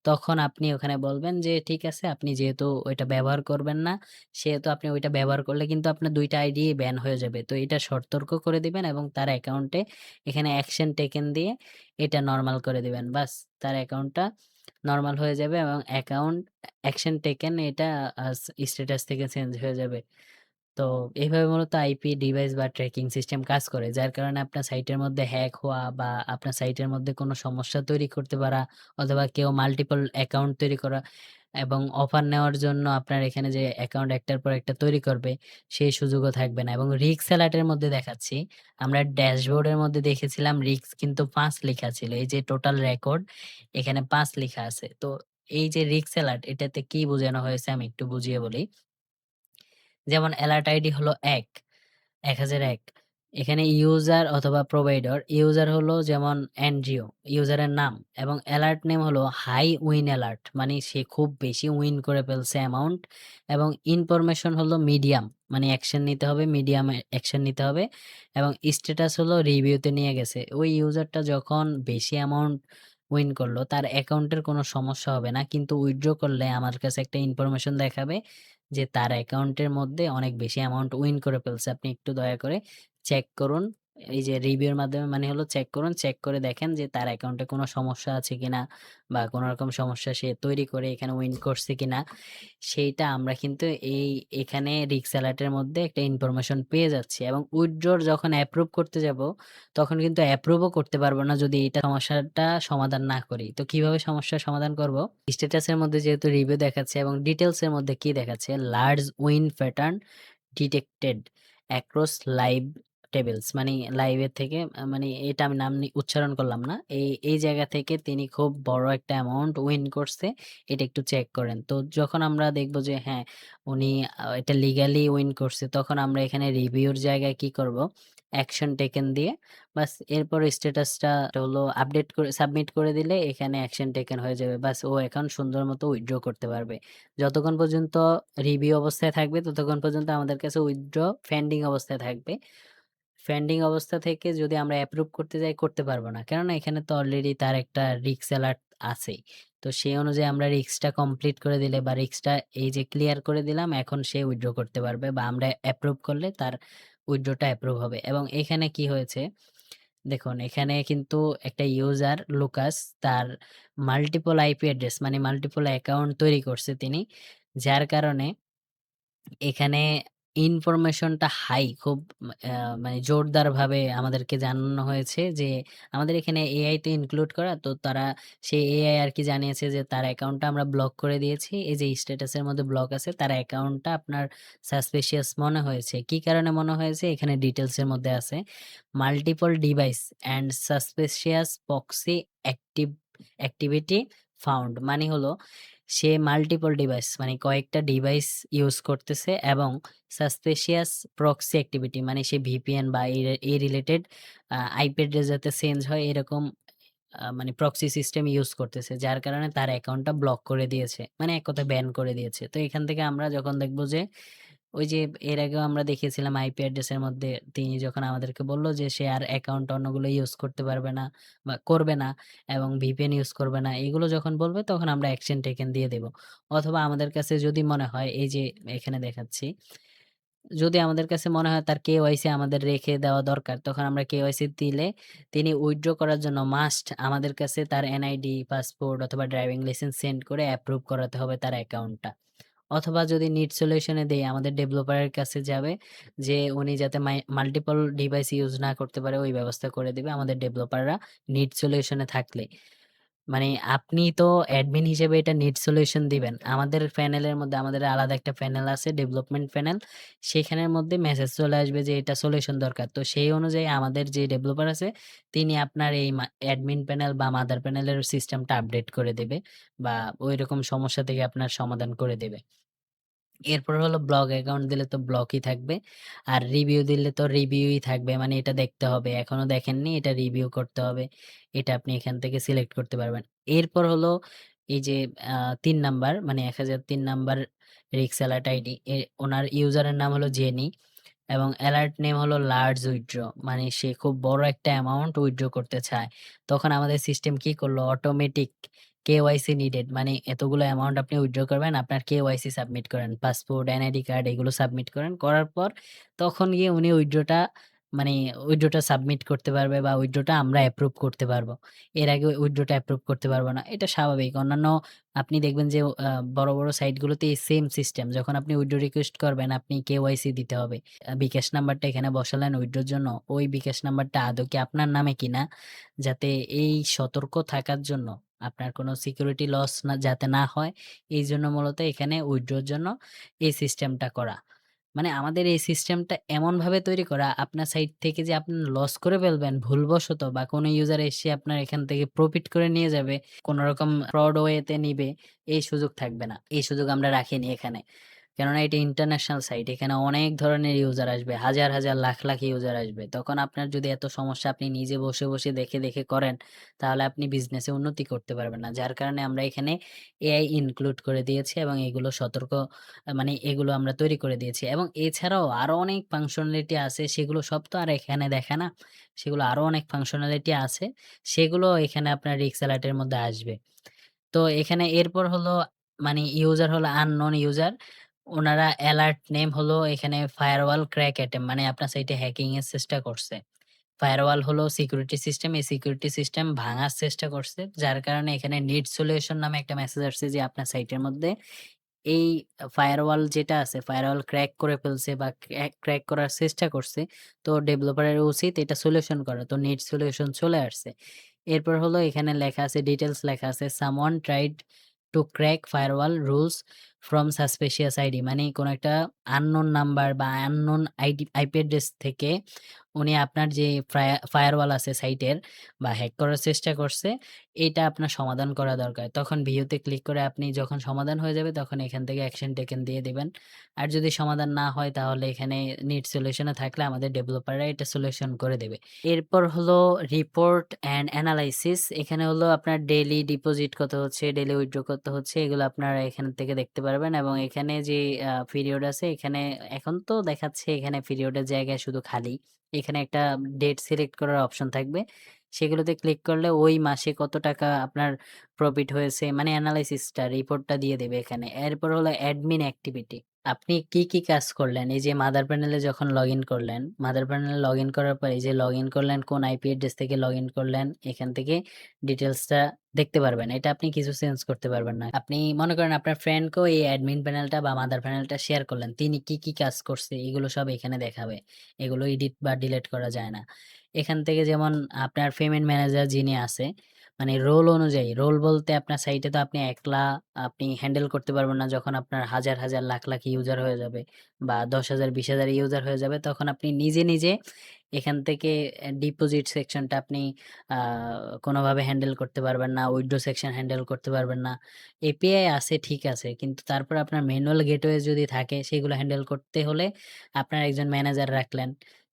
তখন আপনি ওখানে বলবেন যে ঠিক আছে আপনি যেহেতু ওইটা ব্যবহার করবেন না, সেহেতু আপনি ওইটা ব্যবহার করলে কিন্তু আপনার ২ টা আইডি ব্যান হয়ে যাবে। তো এটা সতর্ক করে দিবেন এবং তার অ্যাকাউন্টে এখানে অ্যাকশন টেকেন দিয়ে এটা নরমাল করে দিবেন। বাস তার অ্যাকাউন্টটা নরমাল হয়ে যাবে এবং অ্যাকাউন্ট অ্যাকশন টেকেন এটা স্ট্যাটাস থেকে চেঞ্জ হয়ে যাবে। তো এইভাবে মূলত আইপি ডিভাইস বা ট্র্যাকিং সিস্টেম কাজ করে। যার কারণে আপনার সাইটের মধ্যে হ্যাক হওয়া বা আপনার সাইটের মধ্যে কোনো সমস্যা তৈরি করতে পারা অথবা কেউ মাল্টিপল অ্যাকাউন্ট তৈরি করা এবং অফার নেওয়ার জন্য আপনার এখানে যে অ্যাকাউন্ট একটার পর একটা তৈরি করবে, সেই সুযোগও থাকবে না এবং রিস্ক অ্যালার্ট এর মধ্যে দেখাচ্ছি। আমরা ড্যাশবোর্ডের মধ্যে দেখেছিলাম রিস্ক কিন্তু ৫ লিখা ছিল। এই যে টোটাল রেকর্ড এখানে ৫ লিখা আছে। তো এই যে রিস্ক অ্যালার্ট এটাতে কি বোঝানো হয়েছে আমি একটু বুঝিয়ে বলি। যেমন এলার্ট আইডি হলো ১০০১। এখানে ইউজার অথবা প্রোভাইডার, ইউজার হলো যেমন এনজিও, ইউজারের নাম এবং এলার্ট নেম হলো হাই উইন এলার্ট, মানে সে খুব বেশি উইন করে ফেলছে অ্যামাউন্ট এবং ইনফরমেশন হলো মিডিয়াম, মানে অ্যাকশন নিতে হবে, মিডিয়াম অ্যাকশন নিতে হবে এবং স্ট্যাটাস হলো রিভিউতে নিয়ে গেছে। ওই ইউজারটা যখন বেশি অ্যামাউন্ট উইন করলো তার অ্যাকাউন্টের কোনো সমস্যা হবে না। কিন্তু উইথড্র করলে আমার কাছে একটা ইনফরমেশন দেখাবে যে তার অ্যাকাউন্টের মধ্যে অনেক বেশি অ্যামাউন্ট উইন করে ফেলছে। আপনি একটু দয়া করে চেক করুন। এই যে রিভিউর মাধ্যমে মানে হলো চেক করুন। চেক করে দেখেন যে তার অ্যাকাউন্টে কোনো সমস্যা আছে কিনা বা কোনো রকম সমস্যা সে তৈরি করে এখানে উইন করছে কিনা। সেইটা আমরা কিন্তু এখানে রিস্ক অ্যালার্টের মধ্যে একটা ইনফরমেশন পেয়ে যাচ্ছি এবং উইথড্রর যখন অ্যাপ্রুভ করতে যাব, তখন কিন্তু অ্যাপ্রুভও করতে পারব না যদি এটা সমস্যাটা সমাধান না করি। তো কিভাবে সমস্যার সমাধান করব? স্ট্যাটাসের মধ্যে যেহেতু রিভিউ দেখাচ্ছে এবং ডিটেইলস এর মধ্যে কি দেখাচ্ছে? Large win pattern detected across live tables, মানে লাইভের থেকে মানে এটা আমি নাম উচ্চারণ করলাম না। এই জায়গা থেকে তিনি খুব বড় একটা অ্যামাউন্ট উইন করছে, এটা একটু চেক করেন। তো যখন আমরা দেখব যে হ্যাঁ, উনি এটা লিগ্যালি উইন করছে, তখন আমরা এখানে রিভিউর জায়গায় কি করব? অ্যাকশন টেকেন দিয়ে বাস এরপর স্ট্যাটাসটা হলো আপডেট করে সাবমিট করে দিলে এখানে অ্যাকশন টেকেন হয়ে যাবে। বাস ও এখন সুন্দর মতো উইথড্র করতে পারবে। যতক্ষণ পর্যন্ত রিভিউ অবস্থায় থাকবে ততক্ষণ পর্যন্ত আমাদের কাছে উইথড্র পেন্ডিং অবস্থায় থাকবে। পেন্ডিং অবস্থা থেকে যদি আমরা অ্যাপ্রুভ করতে যাই করতে পারব না। কেননা এখানে তো অলরেডি তার একটা রিস্ক অ্যালার্ট আছেই। তো সেই অনুযায়ী আমরা রিস্কটা কমপ্লিট করে দিলে বা রিস্কটা এই যে ক্লিয়ার করে দিলাম, এখন সে উইথড্র করতে পারবে বা আমরা অ্যাপ্রুভ করলে তার উইথড্রটা অ্যাপ্রুভ হবে। এবং এখানে কি হয়েছে দেখুন, এখানে কিন্তু একটা ইউজার লুকাস তার মাল্টিপল আইপি অ্যাড্রেস মানে মাল্টিপল অ্যাকাউন্ট তৈরি করছে তিনি। যার কারণে এখানে ইনফরমেশনটা হাই খুব আ মানে জোরদারভাবে আমাদেরকে জানানো হয়েছে যে, আমাদের এখানে এআই তো ইনক্লুড করা। তো তারা সেই এআই আরকি জানিয়েছে যে, তার অ্যাকাউন্টটা আমরা ব্লক করে দিয়েছি। এই যে স্ট্যাটাসের মধ্যে ব্লক আছে, তার অ্যাকাউন্টটা আপনার সাসপিশিয়াস মনে হয়েছে। কি কারণে মনে হয়েছে? এখানে ডিটেইলস এর মধ্যে আছে। Multiple device and suspicious proxy active activity found, মানে হলো সে মাল্টিপল ডিভাইস মানে কয়েকটা ডিভাইস ইউজ করতেছে এবং সাসপিশিয়াস প্রক্সি অ্যাক্টিভিটি মানে সে ভিপিএন বা এই রিলেটেড আইপি অ্যাড্রেস যাতে চেঞ্জ হয় এরকম মানে প্রক্সি সিস্টেম ইউজ করতেছে। যার কারণে তার অ্যাকাউন্টটা ব্লক করে দিয়েছে। মানে এক কথায় ব্যান করে দিয়েছে। তো এখান থেকে আমরা যখন দেখব যে ওই যে এর আগেও আমরা দেখিয়েছিলাম আইপি অ্যাড্রেসের মধ্যে তিনি যখন আমাদেরকে বলল যে সে আর অ্যাকাউন্ট অন্যগুলো ইউজ করতে পারবে না বা করবে না এবং ভিপিএন ইউজ করবে না। এগুলো যখন বলবে তখন আমরা অ্যাকশন টেকেন দিয়ে দেব। অথবা আমাদের কাছে যদি মনে হয় এই যে এখানে দেখাচ্ছি, যদি আমাদের কাছে মনে হয় তার কেওয়াইসি আমাদের রেখে দেওয়া দরকার, তখন আমরা কেওয়াইসি দিলে তিনি উইথড্র করার জন্য মাস্ট আমাদের কাছে তার এনআইডি, পাসপোর্ট অথবা ড্রাইভিং লাইসেন্স সেন্ড করে অ্যাপ্রুভ করাতে হবে তার অ্যাকাউন্টটা। অথবা যদি নিড সলিউশন এ দেই আমাদের ডেভেলপারের কাছে যাবে যে উনি যাতে মাল্টিপল ডিভাইস ইউজ না করতে পারে ওই ব্যবস্থা করে দিবে আমাদের ডেভেলপাররা নিড সলিউশন এ থাকলে। মানে আপনি তো অ্যাডমিন হিসেবে এটা নিড সলিউশন দিবেন। আমাদের প্যানেলের মধ্যে আমাদের আলাদা একটা প্যানেল আছে ডেভেলপমেন্ট প্যানেল। সেখানের মধ্যে মেসেজ চলে আসবে যে এটা সলিউশন দরকার। তো সেই অনুযায়ী আমাদের যে ডেভেলপার আছে তিনি আপনার এই অ্যাডমিন প্যানেল বা মাদার প্যানেলের সিস্টেমটা আপডেট করে দিবে বা ঐরকম সমস্যা থেকে আপনার সমাধান করে দিবে। এরপর হলো ব্লগ অ্যাকাউন্ট দিলে তো ব্লকই থাকবে। আর রিভিউ দিলে তো রিভিউই থাকবে। মানে এটা দেখতে হবে। এখনো দেখেননি এটা রিভিউ করতে হবে। এটা আপনি এখান থেকে সিলেক্ট করতে পারবেন। এরপর হলো এই যে আ ৩ নাম্বার মানে ১০০৩ নাম্বার রিক্স অ্যালার্ট আইডি উনার ইউজারের নাম হলো জেনি এবং অ্যালার্ট নেম হলো লার্জ উইথড্র। মানে সে খুব বড় একটা অ্যামাউন্ট উইথড্র করতে চায়। তখন আমাদের সিস্টেম কি করলো? অটোমেটিক কেওয়াইসি নিডেড, মানে এতগুলো অ্যামাউন্ট আপনি উইথড্র করবেন, আপনার কেওয়াইসি সাবমিট করেন। পাসপোর্ট, এনআইডি কার্ড এগুলো সাবমিট করেন। করার পর তখন গিয়ে উনি উইথড্রটা মানে উইথড্রটা সাবমিট করতে পারবে বা উইথড্রটা আমরা অ্যাপ্রুভ করতে পারবো। এর আগে উইথড্রটা অ্যাপ্রুভ করতে পারব না। এটা স্বাভাবিক। অন্যান্য আপনি দেখবেন যে বড় সাইটগুলোতে এই সেম সিস্টেম। যখন আপনি উইথড্র রিকোয়েস্ট করবেন আপনি কেওয়াইসি দিতে হবে। বিকাশ নাম্বারটা এখানে বসালেন উইথড্রর জন্য। ওই বিকাশ নাম্বারটা আদৌ কি আপনার নামে কিনা? যাতে এই সতর্ক থাকার জন্য আপনার কোনো সিকিউরিটি লস না যাতে না হয়, এইজন্য মূলত এখানে উইথড্রর জন্য এই সিস্টেমটা করা। মানে আমাদের এই সিস্টেমটা এমনভাবে তৈরি করা আপনার সাইড থেকে যে আপনি লস করে ফেলবেন ভুলবশত বা কোনো ইউজার এসে আপনার এখান থেকে প্রফিট করে নিয়ে যাবে, কোনরকম ফ্রড ওয়ে তে নিবে, এই সুযোগ থাকবে না। এই সুযোগ আমরা রাখিনি এখানে। কেননা এটা ইন্টারন্যাশনাল সাইট। এখানে অনেক ধরনের ইউজার আসবে। হাজার, লাখ ইউজার আসবে। তখন আপনার যদি এত সমস্যা আপনি নিজে বসে দেখে করেন, তাহলে আপনি বিজনেসে উন্নতি করতে পারবেন না। যার কারণে আমরা এখানে এআই ইনক্লুড করে দিয়েছি এবং এগুলো সতর্ক মানে এগুলো আমরা তৈরি করে দিয়েছি এবং এছাড়াও আরো অনেক ফাংশনালিটি আছে সেগুলো সব তো আর এখানে দেখায় না। সেগুলো আরো অনেক ফাংশনালিটি আছে। সেগুলো এখানে আপনার রিক্স অ্যালার্ট এর মধ্যে আসবে। তো এখানে এরপর হলো মানে ইউজার হলো আননোন ইউজার। উনারা অ্যালার্ট নেম হলো এখানে ফায়ারওয়াল ক্র্যাক অ্যাটেম্প, মানে আপনার সাইটে হ্যাকিং এর চেষ্টা করছে। ফায়ারওয়াল হলো সিকিউরিটি সিস্টেম। এই সিকিউরিটি সিস্টেম ভাঙার চেষ্টা করছে। যার কারণে এখানে নিড সলিউশন নামে একটা মেসেজ আসছে যে আপনার সাইটের মধ্যে এই ফায়ারওয়াল যেটা আছে, ফায়ারওয়াল ক্র্যাক করে ফেলছে বা ক্র্যাক করার চেষ্টা করছে। তো ডেভেলপারের উচিত এটা সলিউশন করা। তো নিড সলিউশন চলে আসছে। এরপর হলো এখানে লেখা আছে, ডিটেইলস লেখা আছে, "Someone tried to crack firewall rules from suspicious ID" মানে কোন একটা unknown নাম্বার বা unknown আইপি অ্যাড্রেস থেকে উনি আপনার যে ফায়ারওয়াল আছে সাইটের বা হ্যাক করার চেষ্টা করছে, এইটা আপনার সমাধান করা দরকার। তখন ভিউ তে ক্লিক করে আপনি যখন সমাধান হয়ে যাবে তখন এখান থেকে অ্যাকশন টেকেন দিয়ে দিবেন। আর যদি সমাধান না হয় তাহলে এখানে নিড সলিউশন এ থাকলে আমাদের ডেভেলপাররা এটা সলিউশন করে দেবে। এরপর হলো রিপোর্ট অ্যান্ড এনালাইসিস। এখানে হলো আপনার ডেইলি ডিপোজিট কত হচ্ছে, ডেইলি উইথড্র কত হচ্ছে, এগুলো আপনারা এখান থেকে দেখতে পারবেন এবং এখানে যে পিরিয়ড আছে এখানে এখন তো দেখাচ্ছে এখানে পিরিয়ডের জায়গায় শুধু খালি। এখানে একটা ডেট সিলেক্ট করার অপশন থাকবে। সেগুলোতে ক্লিক করলে ওই মাসে কত টাকা আপনার প্রফিট হয়েছে মানে এনালাইসিসটা রিপোর্টটা দিয়ে দেবে এখানে। এরপর হলো অ্যাডমিন অ্যাক্টিভিটি। আপনি কি কাজ করলেন? এই যে মাদার প্যানেলে যখন লগইন করলেন, মাদার প্যানেলে লগইন করার পর এই যে লগইন করলেন, কোন আইপি অ্যাড্রেস থেকে লগইন করলেন, এখান থেকে ডিটেইলসটা দেখতে পারবেন। এটা আপনি কিছু চেঞ্জ করতে পারবেন না। আপনি মনে করেন আপনার ফ্রেন্ডকেও এই অ্যাডমিন প্যানেলটা বা মাদার প্যানেলটা শেয়ার করলেন। তিনি কি কাজ করছে এগুলো সব এখানে দেখাবে। এগুলো এডিট বা ডিলিট করা যায় না। এখান থেকে যেমন আপনার পেমেন্ট ম্যানেজার যিনি আছে, মানে রোল অনুযায়ী, রোল বলতে আপনার সাইটে তো আপনি একলা আপনি হ্যান্ডেল করতে পারবেন না যখন আপনার হাজার, লাখ ইউজার হয়ে যাবে বা ১০,০০০, ২০,০০০ ইউজার হয়ে যাবে তখন আপনি নিজে এখান থেকে ডিপোজিট সেকশনটা আপনি আ কোনোভাবে হ্যান্ডেল করতে পারবেন না। উইথড্র সেকশন হ্যান্ডেল করতে পারবেন না। এপিআই আছে ঠিক আছে। কিন্তু তারপরে আপনার ম্যানুয়াল গেটওয়ে যদি থাকে সেগুলো হ্যান্ডেল করতে হলে আপনার একজন ম্যানেজার রাখলেন।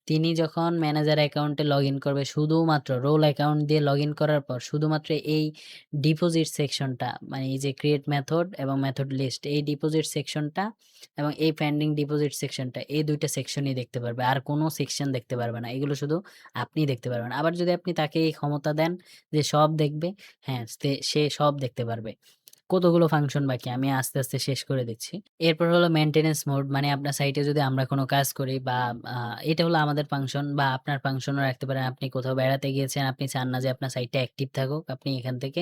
তিনি যখন ম্যানেজার অ্যাকাউন্টে লগইন করবে শুধুমাত্র রোল অ্যাকাউন্ট দিয়ে লগইন করার পর শুধুমাত্র এই ডিপোজিট সেকশনটা মানে এই যে ক্রিয়েট মেথড এবং মেথড লিস্ট এই ডিপোজিট সেকশনটা এবং এই পেন্ডিং ডিপোজিট সেকশনটা এই ২ টা সেকশনই দেখতে পারবে। আর কোনো সেকশন দেখতে পারবে না। এগুলো শুধু আপনিই দেখতে পারবেন। আবার যদি আপনি তাকে এই ক্ষমতা দেন যে সব দেখবে, হ্যাঁ, সে সব দেখতে পারবে। কতগুলো ফাংশন বাকি আমি আস্তে শেষ করে দিচ্ছি। এরপর হলো মেইনটেন্যান্স মোড মানে আপনার সাইটে যদি আমরা কোনো কাজ করি বা আ এটা হলো আমাদের ফাংশন বা আপনার ফাংশনও রাখতে পারেন। আপনি কোথাও বেড়াতে গিয়েছেন, আপনি চান না যে আপনার সাইটটা অ্যাক্টিভ থাকুক। আপনি এখান থেকে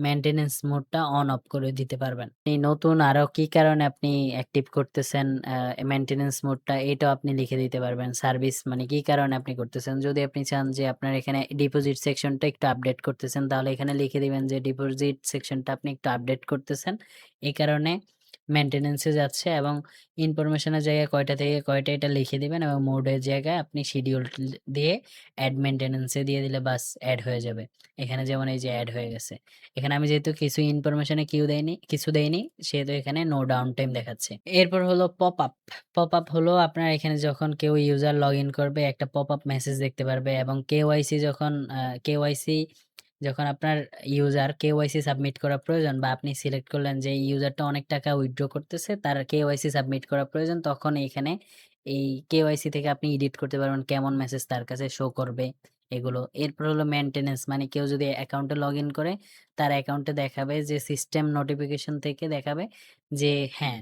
মেইনটেন্যান্স মোডটা অন অফ করে দিতে পারবেন। নতুন আরো কি কারণে আপনি অ্যাক্টিভ করতেছেন মেইনটেন্যান্স মোডটা এটাও আপনি লিখে দিতে পারবেন। সার্ভিস মানে কি কারণে আপনি করতেছেন। যদি আপনি চান যে আপনার এখানে ডিপোজিট সেকশনটা একটু আপডেট করতেছেন তাহলে এখানে লিখে দিবেন যে ডিপোজিট সেকশনটা আপনি একটু আপডেট করতেছেন। এই কারণে মেইনটেন্যান্স এ যাচ্ছে এবং ইনফরমেশন এর জায়গায় কয়টা থেকে কয়টা এটা লিখে দিবেন এবং মোডের জায়গায় আপনি শিডিউল দিয়ে এড মেইনটেন্যান্স এ দিয়ে দিলে বাস এড হয়ে যাবে। এখানে যেমন এই যে এড হয়ে গেছে। এখানে আমি যেহেতু কিছু ইনফরমেশন এ কিছু দেইনি সেহেতু এখানে নো ডাউন টাইম দেখাচ্ছে। এরপর হলো পপআপ। পপআপ হলো আপনার এখানে যখন কেউ ইউজার লগইন করবে একটা পপআপ মেসেজ দেখতে পারবে এবং কেওয়াইসি যখন কেওয়াইসি যখন আপনার কেওয়াইসি সাবমিট করা প্রয়োজন বা আপনি সিলেক্ট করলেন যে এই ইউজারটা অনেক টাকা উইথড্র করতেছে তার কেওয়াইসি সাবমিট করা প্রয়োজন তখন এইখানে এই কেওয়াইসি থেকে আপনি এডিট করতে পারবেন কেমন মেসেজ তার কাছে শো করবে এগুলো। এরপর হলো মেইনটেন্যান্স মানে কেউ যদি অ্যাকাউন্টে লগইন করে তার অ্যাকাউন্টে দেখাবে যে সিস্টেম নোটিফিকেশন থেকে দেখাবে যে হ্যাঁ,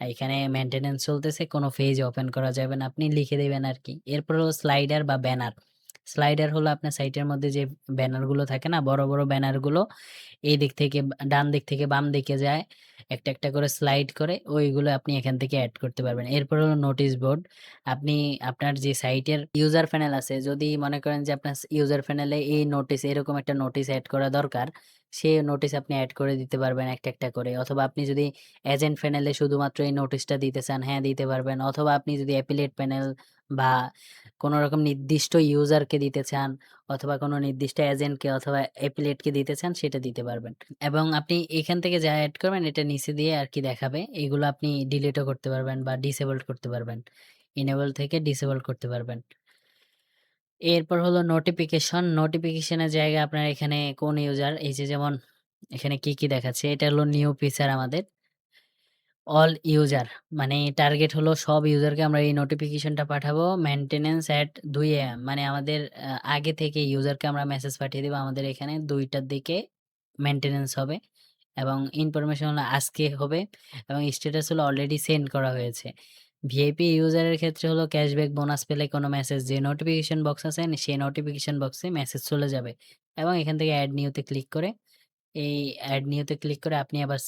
এখানে মেইনটেন্যান্স চলতেছে কোনো পেজ ওপেন করা যাবে না। আপনি লিখে দিবেন আরকি। এরপর হলো স্লাইডার বা ব্যানার। স্লাইডার হলো আপনার সাইটের মধ্যে যে ব্যানার গুলো থাকে না বড় ব্যানার গুলো এই দিক থেকে ডান দিক থেকে বাম দিকে যায় একটা করে স্লাইড করে ওইগুলো আপনি এখান থেকে এড করতে পারবেন। এরপর হলো নোটিশ বোর্ড। আপনি আপনার যে সাইটের ইউজার প্যানেল আছে যদি মনে করেন যে আপনার ইউজার প্যানেলে এই নোটিশ এরকম একটা নোটিশ এড করা দরকার সেই নোটিশ আপনি এড করে দিতে পারবেন একটা করে অথবা আপনি যদি এজেন্ট প্যানেলে শুধুমাত্র এই নোটিশটা দিতে চান হ্যাঁ দিতে পারবেন অথবা আপনি যদি অ্যাফিলিয়েট প্যানেল বা কোনো রকম নির্দিষ্ট ইউজারকে দিতে চান অথবা কোনো নির্দিষ্ট এজেন্টকে অথবা এফিলিয়েটকে দিতে চান সেটা দিতে পারবেন। এবং আপনি এখান থেকে যা এড করবেন এটা নিচে দিয়ে আরকি দেখাবে। এগুলো আপনি ডিলিটও করতে পারবেন বা ডিসেবলড করতে পারবেন। এনেবল থেকে ডিসেবল করতে পারবেন। এরপর হলো নোটিফিকেশন। নোটিফিকেশনের জায়গায় আপনার এখানে কোন ইউজার এই যে যেমন এখানে কি দেখাচ্ছে এটা হলো নিউ ফিচার আমাদের। অল ইউজার মানে টার্গেট হলো সব ইউজারকে আমরা এই নোটিফিকেশনটা পাঠাবো মেইনটেন্যান্স এট 2 AM মানে আমাদের আগে থেকে ইউজারকে আমরা মেসেজ পাঠিয়ে দিব আমাদের এখানে ২ টার দিকে মেইনটেন্যান্স হবে এবং ইনফরমেশন হলো আজকে হবে এবং স্ট্যাটাস হলো অলরেডি সেন্ড করা হয়েছে। ভিআইপি ইউজারের ক্ষেত্রে হলো ক্যাশব্যাক বোনাস পেলে কোনো মেসেজ যে নোটিফিকেশন বক্স আছে সেই নোটিফিকেশন বক্সে মেসেজ চলে যাবে এবং এখান থেকে এড নিউতে ক্লিক করে এই এড নিউতে ক্লিক করে আপনি আবার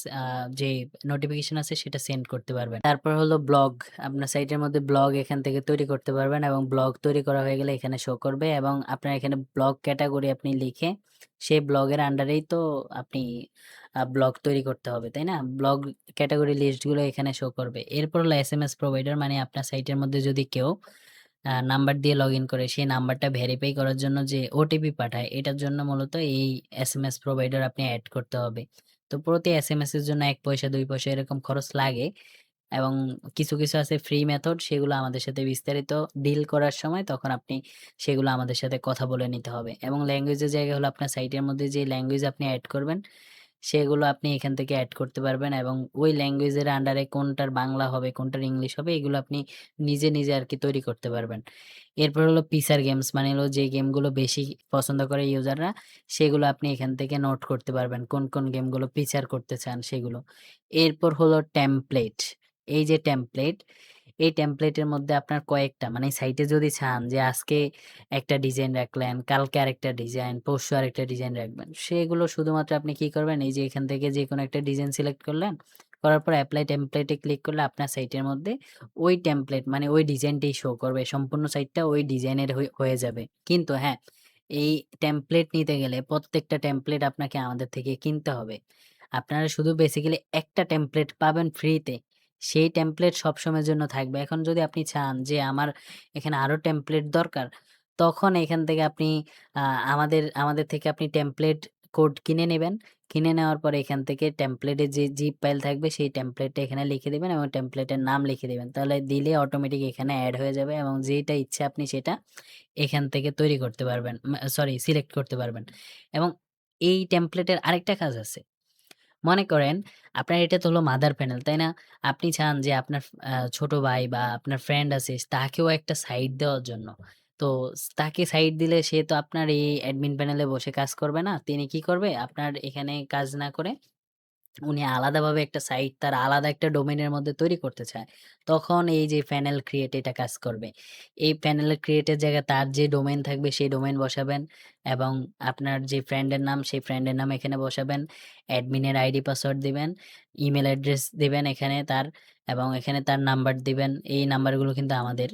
যে নোটিফিকেশন আছে সেটা সেন্ড করতে পারবেন। তারপর হলো ব্লগ, আপনার সাইটের মধ্যে ব্লগ এখান থেকে তৈরি করতে পারবেন এবং ব্লগ তৈরি করা হয়ে গেলে এখানে শো করবে এবং আপনার এখানে ব্লগ ক্যাটাগরি আপনি লিখে সেই ব্লগের আন্ডারেই তো আপনি ব্লগ তৈরি করতে হবে, তাই না? ব্লগ ক্যাটাগরি লিস্টগুলো এখানে শো করবে। এরপর হলো এসএমএস প্রোভাইডার, মানে আপনার সাইটের মধ্যে যদি কেউ নাম্বার দিয়ে লগইন করে সেই নাম্বারটা ভেরিফাই করার জন্য যে ওটিপি পাঠায়, এটার জন্য মূলত এই এসএমএস প্রোভাইডার আপনি এড করতে হবে। তো প্রতি এসএমএস এর জন্য ১ পয়সা ২ পয়সা এরকম খরচ লাগে এবং কিছু, কিছু আছে ফ্রি মেথড, সেগুলো আমাদের সাথে বিস্তারিত ডিল করার সময় তখন আপনি সেগুলো আমাদের সাথে কথা বলে নিতে হবে। এবং ল্যাঙ্গুয়েজের জায়গায় হলো আপনার সাইটের মধ্যে যে ল্যাঙ্গুয়েজ আপনি এড করবেন সেগুলো আপনি এখান থেকে এড করতে পারবেন এবং ওই ল্যাঙ্গুয়েজের আন্ডারে কোনটার বাংলা হবে, কোনটার ইংলিশ হবে, এগুলো আপনি নিজে, নিজে আরকি তৈরি করতে পারবেন। এরপর হলো পিসার গেমস, মানে হলো যে গেমগুলো বেশি পছন্দ করে ইউজাররা, সেগুলো আপনি এখান থেকে নোট করতে পারবেন। কোন, কোন গেমগুলো ফিচার করতে চান সেগুলো। এরপর হলো টেমপ্লেট। এই যে টেমপ্লেট, এই টেমপ্লেটের মধ্যে আপনার কয়েকটা, মানে সাইটে যদি চান যে আজকে একটা ডিজাইন রাখলেন, কালকে আরেকটা ডিজাইন, পরশু আরেকটা ডিজাইন রাখবেন। সেগুলো শুধুমাত্র আপনি কি করবেন, এই যে এখান থেকে যেকোনো একটা ডিজাইন সিলেক্ট করলেন। করার পর এপ্লাই টেমপ্লেটে ক্লিক করলে আপনার সাইটের মধ্যে ওই টেমপ্লেট মানে ওই ডিজাইনটাই শো করবে। সম্পূর্ণ সাইটটা ওই ডিজাইনের হয়ে যাবে। কিন্তু হ্যাঁ, এই টেমপ্লেট নিতে গেলে প্রত্যেকটা টেমপ্লেট আপনাকে আমাদের থেকে কিনতে হবে। আপনারা শুধু বেসিক্যালি একটা টেমপ্লেট পাবেন ফ্রিতে। সেই টেমপ্লেট সবসময়ের জন্য থাকবে। এখন যদি আপনি চান যে আমার এখানে আরো টেমপ্লেট দরকার, তখন এখান থেকে আপনি আ আমাদের থেকে আপনি টেমপ্লেট কোড কিনে নিবেন। কিনে নেওয়ার পরে এখান থেকে টেমপ্লেটের যে জিপ ফাইল থাকবে সেই টেমপ্লেটটা এখানে লিখে দিবেন এবং টেমপ্লেটের নাম লিখে দিবেন। তাহলে দিলে অটোমেটিক এখানে এড হয়ে যাবে এবং যেটা ইচ্ছা আপনি সেটা এখান থেকে তৈরি করতে পারবেন। সরি, সিলেক্ট করতে পারবেন। এবং এই টেমপ্লেটের আরেকটা কাজ আছে। মনে করেন আপনার এটা তো হলো মাদার প্যানেল, তাই না? আপনি চান যে আপনার ছোট ভাই বা আপনার ফ্রেন্ড আছে তাকেও একটা সাইট দেওয়ার জন্য। তো তাকে সাইট দিলে সে তো আপনার এই অ্যাডমিন প্যানেলে বসে কাজ করবে না। তিনি কি করবে? আপনার এখানে কাজ না করে উনি আলাদাভাবে একটা সাইট তার আলাদা একটা ডোমেইনের মধ্যে তৈরি করতে চায়। তখন এই যে প্যানেল ক্রিয়েট এটা কাজ করবে। এই প্যানেল ক্রিয়েটের জায়গায় তার যে ডোমেইন থাকবে সেই ডোমেইন বসাবেন এবং আপনার যে ফ্রেন্ডের নাম সেই ফ্রেন্ডের নাম এখানে বসাবেন। অ্যাডমিনের আইডি পাসওয়ার্ড দিবেন, ইমেইল অ্যাড্রেস দিবেন এখানে তার এবং এখানে তার নাম্বার দিবেন। এই নাম্বারগুলো কিন্তু আমাদের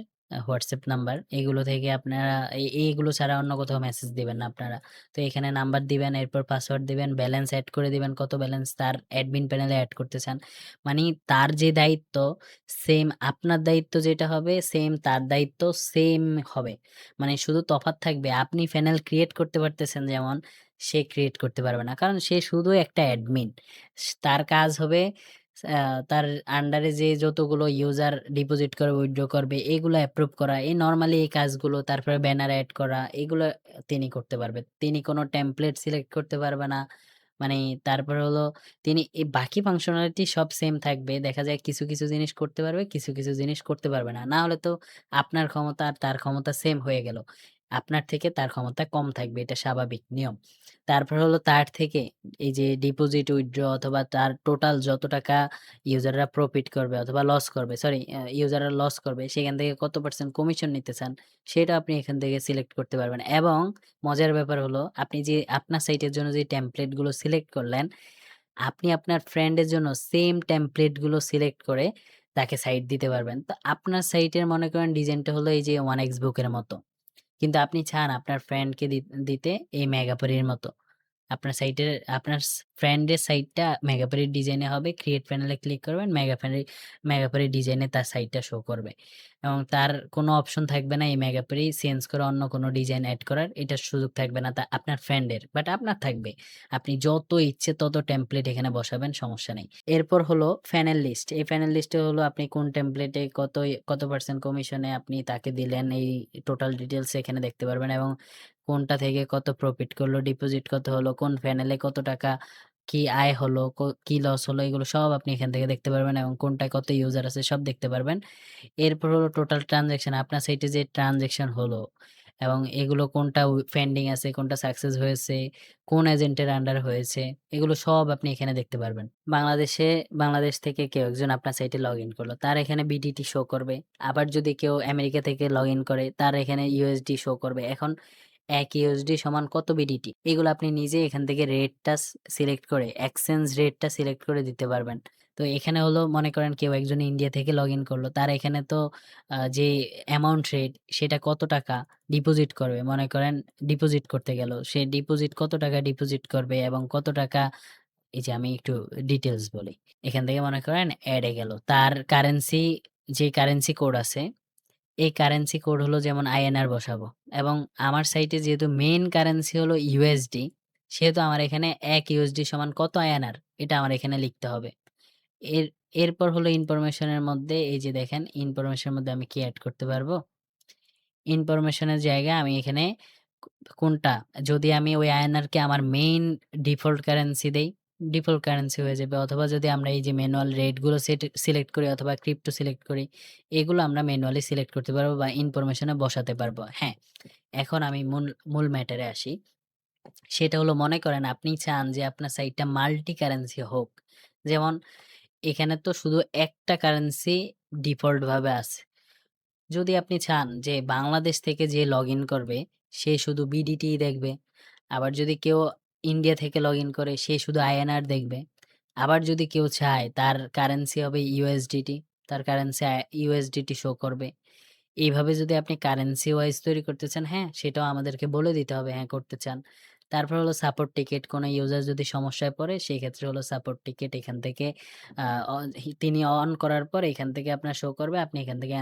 হোয়াটসঅ্যাপ নাম্বার। এগুলো থেকে আপনারা এইগুলো ছাড়া অন্য কোথাও মেসেজ দিবেন না আপনারা। তো এখানে নাম্বার দিবেন, এরপর পাসওয়ার্ড দিবেন, ব্যালেন্স এড করে দিবেন, কত ব্যালেন্স তার অ্যাডমিন প্যানেলে এড করতে চান। মানি তার যে দায়িত্ব সেম আপনার দায়িত্ব যেটা হবে সেম তার দায়িত্ব সেম হবে। মানে শুধু তফাৎ থাকবে আপনি প্যানেল ক্রিয়েট করতে পারতেছেন যেমন, সে ক্রিয়েট করতে পারবে না। কারণ সে শুধু একটা অ্যাডমিন। তার কাজ হবে আ তার আন্ডারে যে যতগুলো ইউজার ডিপোজিট করবে, উইথড্র করবে এগুলো অ্যাপ্রুভ করা। এই নরমালি এই কাজগুলো, তারপরে ব্যানার এড করা এগুলো তিনি করতে পারবে। তিনি কোনো টেমপ্লেট সিলেক্ট করতে পারবে না। মানে তারপরে হলো তিনি এই বাকি ফাংশনালিটি সব সেম থাকবে। দেখা যায় কিছু, কিছু জিনিস করতে পারবে, কিছু, কিছু জিনিস করতে পারবে না। না হলে তো আপনার ক্ষমতা আর তার ক্ষমতা সেম হয়ে গেল। আপনার থেকে তার ক্ষমতা কম থাকবে। এটা স্বাভাবিক নিয়ম। তারপর হলো তার থেকে এই যে ডিপোজিট, উইথড্র অথবা তার টোটাল যত টাকা ইউজাররা প্রফিট করবে অথবা লস করবে, সরি ইউজাররা লস করবে সেখান থেকে কত % কমিশন নিতে চান সেটা আপনি এখান থেকে সিলেক্ট করতে পারবেন। এবং মজার ব্যাপার হলো আপনি যে আপনার সাইটের জন্য যে টেমপ্লেট গুলো সিলেক্ট করলেন, আপনি আপনার ফ্রেন্ডের জন্য সেম টেমপ্লেট গুলো সিলেক্ট করে তাকে সাইট দিতে পারবেন। তো আপনার সাইটের মনে করেন ডিজাইনটা হলো এই যে 1x বুকের মতো। কিন্তু আপনি চান আপনার ফ্রেন্ডকে দিতে এই মেগাপরির মতো। আপনার সাইটের আপনার ফ্রেন্ডের সাইটটা মেগাপরির ডিজাইনে হবে। ক্রিয়েট প্যানেলে ক্লিক করবেন। মেগাপরির ডিজাইনে তার সাইটটা শো করবে। এবং তার কোনো অপশন থাকবে না এই মেগাপরি চেঞ্জ করে অন্য কোনো ডিজাইন এড করার। এটার সুযোগ থাকবে না আপনার ফ্রেন্ডের। বাট আপনার থাকবে। আপনি যত ইচ্ছে তত টেমপ্লেট এখানে বসাবেন, সমস্যা নেই। এরপর হলো প্যানেল লিস্ট। এই প্যানেল লিস্টে হলো আপনি কোন টেমপ্লেটে কত % কমিশনে আপনি তাকে দিলেন এই টোটাল ডিটেইলস এখানে দেখতে পারবেন এবং কোনটা থেকে কত প্রফিট করলো, ডিপোজিট কত হলো, কোন প্যানেলে কত টাকা কি আয় হলো, কি লস হলো, এগুলো সব আপনি এখান থেকে দেখতে পারবেন এবং কোনটায় কত ইউজার আছে সব দেখতে পারবেন। এরপর হলো টোটাল ট্রান্সেকশন, আপনার সাইটে যে ট্রান্সেকশন হলো এবং এগুলো কোনটা পেন্ডিং আছে, কোনটা সাকসেস হয়েছে, কোন এজেন্টের আন্ডার হয়েছে, এগুলো সব আপনি এখানে দেখতে পারবেন। বাংলাদেশ থেকে কেউ একজন আপনার সাইটে লগইন করলো। তার এখানে বিডিটি শো করবে। আবার যদি কেউ আমেরিকা থেকে লগইন করে তার এখানে ইউএসডি শো করবে। এখন ১ ইউএসডি সমান কত বিডিটি? এগুলো আপনি নিজে এখান থেকে রেটটা সিলেক্ট করে এক্সচেঞ্জ রেটটা সিলেক্ট করে দিতে পারবেন। তো এখানে হলো মনে করেন কেউ একজন ইন্ডিয়া থেকে লগইন করলো। তার এখানে তো যে অ্যামাউন্ট রেট সেটা কত টাকা ডিপোজিট করবে। মনে করেন ডিপোজিট করতে গেল। সে ডিপোজিট কত টাকা ডিপোজিট করবে এবং কত টাকা এই যে আমি একটু ডিটেইলস বলি। এখান থেকে মনে করেন এড এ গেল। তার কারেন্সি যে কারেন্সি কোড আছে, এই কারেন্সি কোড হলো যেমন আইএনআর বসাবো এবং আমার সাইটে যেহেতু মেইন কারেন্সি হলো ইউএসডি, সেহেতু আমার এখানে ১ ইউএসডি সমান কত আইএনআর এটা আমার এখানে লিখতে হবে। এর এরপর হলো ইনফরমেশন এর মধ্যে এই যে দেখেন ইনফরমেশন এর মধ্যে আমি কি এড করতে পারবো? ইনফরমেশন এর জায়গায় আমি এখানে কো কোনটা যদি আমি ওই আইএনআর কে আমার মেইন ডিফল্ট কারেন্সি দেই, ডিফল্ট কারেন্সি হয়ে যাবে। অথবা যদি আমরা এই যে ম্যানুয়াল রেট গুলো সিলেক্ট করি অথবা ক্রিপ্টো সিলেক্ট করি, এগুলো আমরা ম্যানুয়ালি সিলেক্ট করতে পারবো বা ইনফরমেশন এ বসাতে পারবো। হ্যাঁ, এখন আমি মূল ম্যাটার এ আসি। সেটা হলো মনে করেন আপনি চান যে আপনার সাইটটা মাল্টি কারেন্সি হোক। যেমন এখানে তো শুধু একটা কারেন্সি ডিফল্ট ভাবে আছে। যদি আপনি চান যে বাংলাদেশ থেকে যে লগইন করবে সে শুধু বিডিটিই দেখবে। আবার যদি কেউ ইন্ডিয়া থেকে লগইন করে সে শুধু আইএনআর দেখবে। আবার যদি কেউ চায় তার কারেন্সি হবে ইউএসডিটি, তার কারেন্সি ইউএসডিটি শো করবে। এইভাবে যদি আপনি কারেন্সি ওয়াইজ তৈরি করতে চান, হ্যাঁ, সেটাও আমাদেরকে বলে দিতে হবে হ্যাঁ, করতে চান। তারপর হলো সাপোর্ট টিকেট, কোনো ইউজার যদি সমস্যায় পড়ে সেই ক্ষেত্রে হলো সাপোর্ট টিকেট এখান থেকে আ অন তিনি অন করার পর এখান থেকে আপনার শো করবে। আপনি এখান থেকে